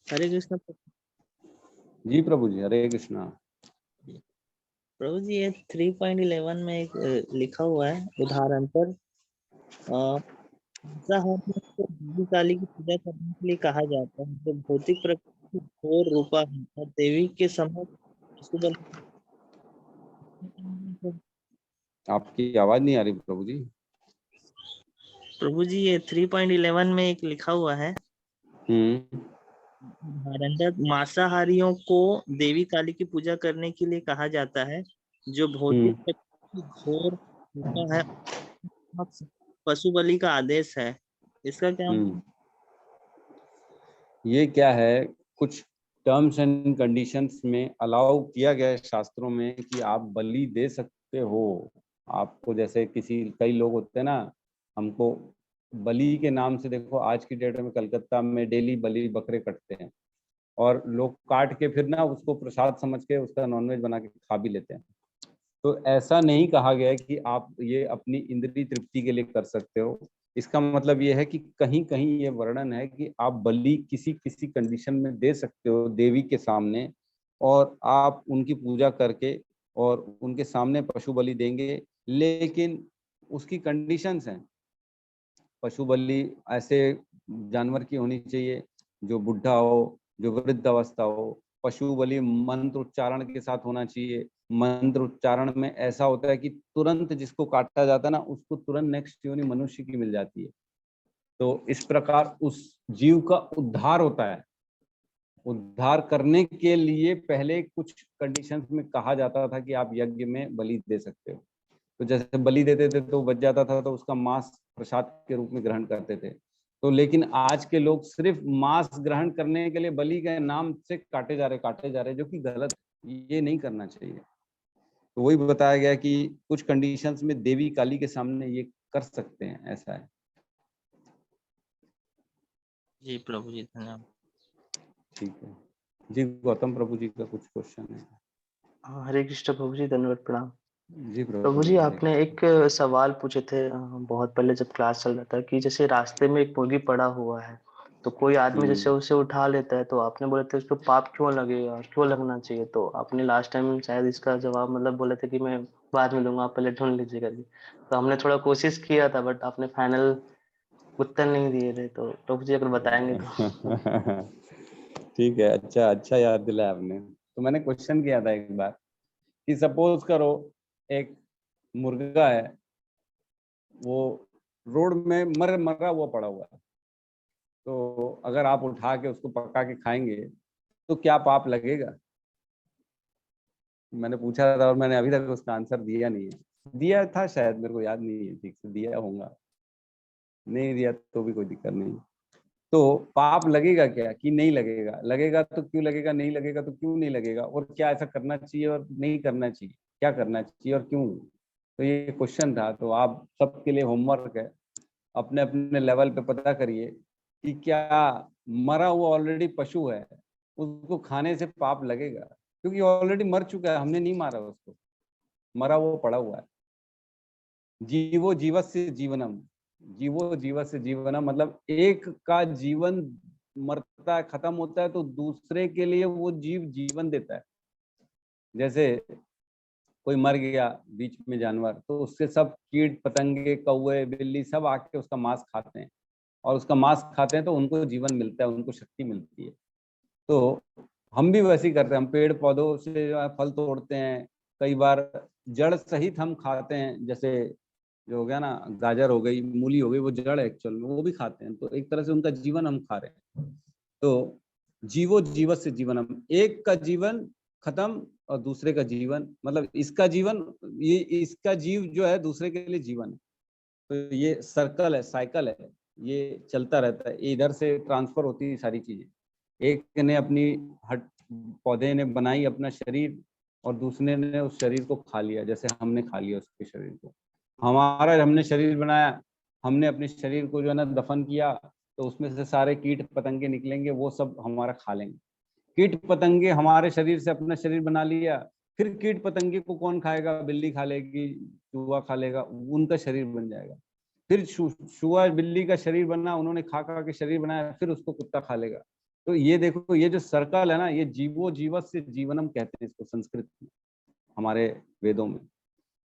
हरे कृष्ण जी प्रभु जी, हरे कृष्णा। प्रभु जी। ये 3.11 में एक लिखा हुआ है उदाहरण पर, देवी काली की पूजा करने के लिए कहा जाता है, जो भौतिक प्रकृति की घोर रूपा है और देवी के समक्ष पशुबलि। आपकी आवाज नहीं आ रही प्रभु जी। प्रभु जी ये 3.11 में एक लिखा हुआ है मांसाहारियों को देवी काली की पूजा करने के लिए कहा जाता है, जो भौतिक प्रकृति की घोर रूपा है, पशु बलि का आदेश है। इसका क्या ये क्या है, कुछ टर्म्स एंड कंडीशंस में अलाउ किया गया है शास्त्रों में कि आप बलि दे सकते हो। आपको जैसे कई लोग होते हैं ना, हमको बलि के नाम से, देखो आज की डेट में कलकत्ता में डेली बलि बकरे कटते हैं, और लोग काट के फिर ना उसको प्रसाद समझ के उसका नॉनवेज बना के खा भी लेते हैं। तो ऐसा नहीं कहा गया है कि आप ये अपनी इंद्रिय तृप्ति के लिए कर सकते हो। इसका मतलब ये है कि कहीं कहीं ये वर्णन है कि आप बलि किसी किसी कंडीशन में दे सकते हो देवी के सामने, और आप उनकी पूजा करके और उनके सामने पशु बलि देंगे, लेकिन उसकी कंडीशंस हैं। पशु बलि ऐसे जानवर की होनी चाहिए जो बुढ़ा हो, जो वृद्ध अवस्था हो। पशु बलि मंत्र उच्चारण के साथ होना चाहिए। मंत्र उच्चारण में ऐसा होता है कि तुरंत जिसको काटा जाता है ना, उसको तुरंत नेक्स्ट योनि मनुष्य की मिल जाती है। तो इस प्रकार उस जीव का उद्धार होता है। उद्धार करने के लिए पहले कुछ कंडीशंस में कहा जाता था कि आप यज्ञ में बलि दे सकते हो। तो जैसे बलि देते थे तो बच जाता था, तो उसका मांस प्रसाद के रूप में ग्रहण करते थे। तो लेकिन आज के लोग सिर्फ मांस ग्रहण करने के लिए बलि के नाम से काटे जा रहे, जो कि गलत है। ये नहीं करना चाहिए। तो वही बताया गया कि कुछ कंडीशंस में देवी काली के सामने ये कर सकते हैं, ऐसा है। जी प्रभु जी, धन्यवाद। ठीक है जी, गौतम प्रभु जी का कुछ क्वेश्चन है। हरे कृष्ण प्रभु जी, धन्यवाद, प्रणाम। जी प्रभु जी, आपने एक सवाल पूछे थे बहुत पहले जब क्लास चल रहा था, कि जैसे रास्ते में एक मुर्गी पड़ा हुआ है तो कोई आदमी हम्म। जैसे उसे उठा लेता है तो आपने बोले थे उसको पाप क्यों लगेगा, क्यों लगना चाहिए, तो आपने लास्ट टाइम शायद इसका जवाब मतलब बोले थे कि मैं बाद में दूंगा, आप पहले ढूंढ लीजिए करके। तो हमने थोड़ा कोशिश किया था बट आपने फाइनल उत्तर नहीं दिए थे, तो प्रभु जी अगर बताएंगे तो। ठीक है, अच्छा अच्छा याद दिलाया आपने। तो मैंने क्वेश्चन किया था एक बार कि सपोज करो एक मुर्गा है, वो रोड में मरा हुआ पड़ा हुआ है, तो अगर आप उठा के उसको पका के खाएंगे तो क्या पाप लगेगा? मैंने पूछा था और मैंने अभी तक उसका आंसर दिया नहीं है। दिया था शायद, मेरे को याद नहीं है ठीक से, दिया होगा, नहीं दिया तो भी कोई दिक्कत नहीं। तो पाप लगेगा क्या कि नहीं लगेगा? लगेगा तो क्यों लगेगा, नहीं लगेगा तो क्यों नहीं लगेगा, और क्या ऐसा करना चाहिए और नहीं करना चाहिए, क्या करना चाहिए और क्यों? तो ये क्वेश्चन था। तो आप सबके लिए होमवर्क है, अपने अपने लेवल पे पता करिए कि क्या मरा हुआ ऑलरेडी पशु है, उसको खाने से पाप लगेगा? क्योंकि ऑलरेडी मर चुका है, हमने नहीं मारा उसको, मरा हुआ पड़ा हुआ है। जीवो जीवस्य जीवनम, जीवो जीवस्य जीवनम मतलब एक का जीवन मरता है, खत्म होता है, तो दूसरे के लिए वो जीव जीवन देता है। जैसे कोई मर गया बीच में जानवर, तो उससे सब कीट पतंगे कौवे बिल्ली सब आके उसका मांस खाते हैं, और उसका मांस खाते हैं तो उनको जीवन मिलता है, उनको शक्ति मिलती है। तो हम भी वैसे ही करते हैं, हम पेड़ पौधों से जो है फल तोड़ते हैं, कई बार जड़ सहित हम खाते हैं। जैसे जो हो गया ना, गाजर हो गई, मूली हो गई, वो जड़ है एक्चुअल में, वो भी खाते हैं, तो एक तरह से उनका जीवन हम खा रहे हैं। तो जीवो जीवस्य जीवनम, एक का जीवन खत्म और दूसरे का जीवन, मतलब इसका जीवन, ये इसका जीव जो है दूसरे के लिए जीवन है। तो ये सर्कल है, साइकिल है, ये चलता रहता है, इधर से ट्रांसफर होती है सारी चीजें। एक ने अपनी हट पौधे ने बनाई अपना शरीर, और दूसरे ने उस शरीर को खा लिया, जैसे हमने खा लिया उसके शरीर को। हमारा हमने शरीर बनाया, हमने अपने शरीर को जो है ना दफन किया, तो उसमें से सारे कीट पतंगे निकलेंगे, वो सब हमारा खा लेंगे। कीट पतंगे हमारे शरीर से अपना शरीर बना लिया, फिर कीट पतंगे को कौन खाएगा? बिल्ली खा लेगी, चूहा खा लेगा, उनका शरीर बन जाएगा। फिर चूहा बिल्ली का शरीर बना, उन्होंने खा खा के शरीर बनाया, फिर उसको कुत्ता खा लेगा। तो ये देखो, ये जो सर्कल है ना, ये जीवो जीवस्य जीवनम कहते हैं इसको संस्कृत में, हमारे वेदों में।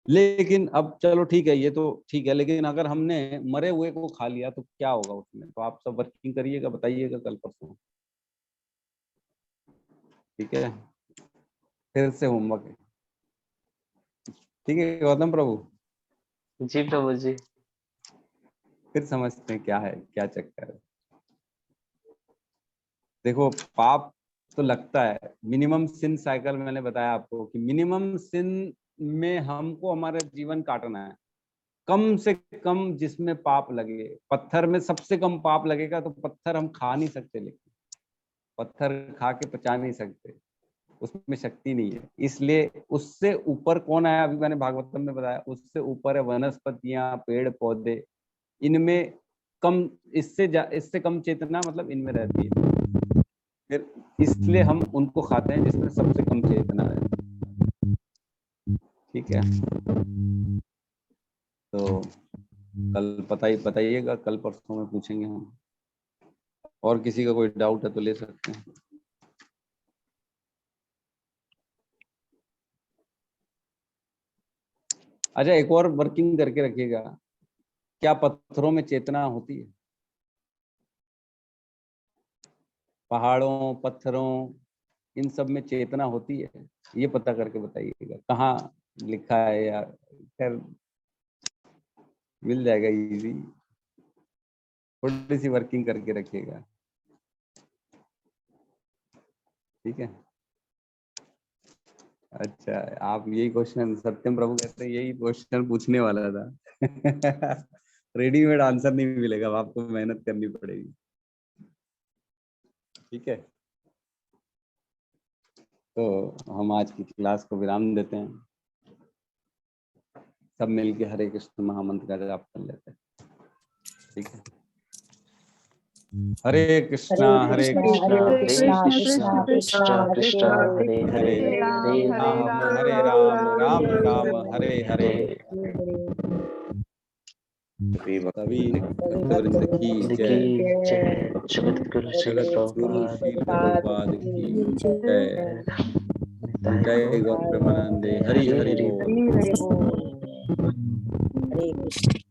लेकिन अब चलो ठीक है, ये तो ठीक है, लेकिन अगर हमने मरे हुए को खा लिया तो क्या होगा उसमें? तो आप सब वर्किंग करिएगा, बताइएगा कल परसों, ठीक है? फिर से होमवर्क है, ठीक है गौतम प्रभु? जी प्रभु जी। फिर समझते हैं क्या है, क्या चक्कर है। देखो, पाप तो लगता है, मिनिमम सिन साइकिल मैंने बताया आपको कि मिनिमम सिन में हमको हमारा जीवन काटना है, कम से कम जिसमें पाप लगे। पत्थर में सबसे कम पाप लगेगा, तो पत्थर हम खा नहीं सकते, लेकिन पत्थर खा के पचा नहीं सकते, उसमें शक्ति नहीं है। इसलिए उससे ऊपर कौन आया, अभी मैंने भागवतम में बताया, उससे ऊपर है वनस्पतियां, पेड़ पौधे, इनमें कम, इससे कम चेतना मतलब इनमें रहती है। फिर इसलिए हम उनको खाते हैं जिसमें सबसे कम चेतना है, ठीक है? तो कल बताइएगा, कल परसों में पूछेंगे हम, और किसी का कोई डाउट है तो ले सकते हैं। अच्छा, एक और वर्किंग करके रखिएगा, क्या पत्थरों में चेतना होती है? पहाड़ों, पत्थरों, इन सब में चेतना होती है? ये पता करके बताइएगा, कहाँ लिखा है, या खैर मिल जाएगा इजी, थोड़ी सी वर्किंग करके रखिएगा, ठीक है? अच्छा, आप यही क्वेश्चन, सत्यम प्रभु कहते हैं यही क्वेश्चन पूछने वाला था। रेडीमेड आंसर नहीं मिलेगा, आपको मेहनत करनी पड़ेगी, ठीक है? तो हम आज की क्लास को विराम देते हैं, सब मिलके हरे कृष्ण महामंत्र का जाप कर लेते हैं, ठीक है? हरे कृष्णा हरे कृष्णा कृष्णा कृष्णा कृष्णा हरे हरे हरे हरे राम राम राम हरे हरे। सभी भक्तवृंद की जय। जय जगतगुरु श्री जगतगुरु श्री प्रभुपाद प्रभुपाद की की जय। जय गौर प्रेमानंदे। हरि हरि बोल। हरे हरे बोल। हरे कृष्ण।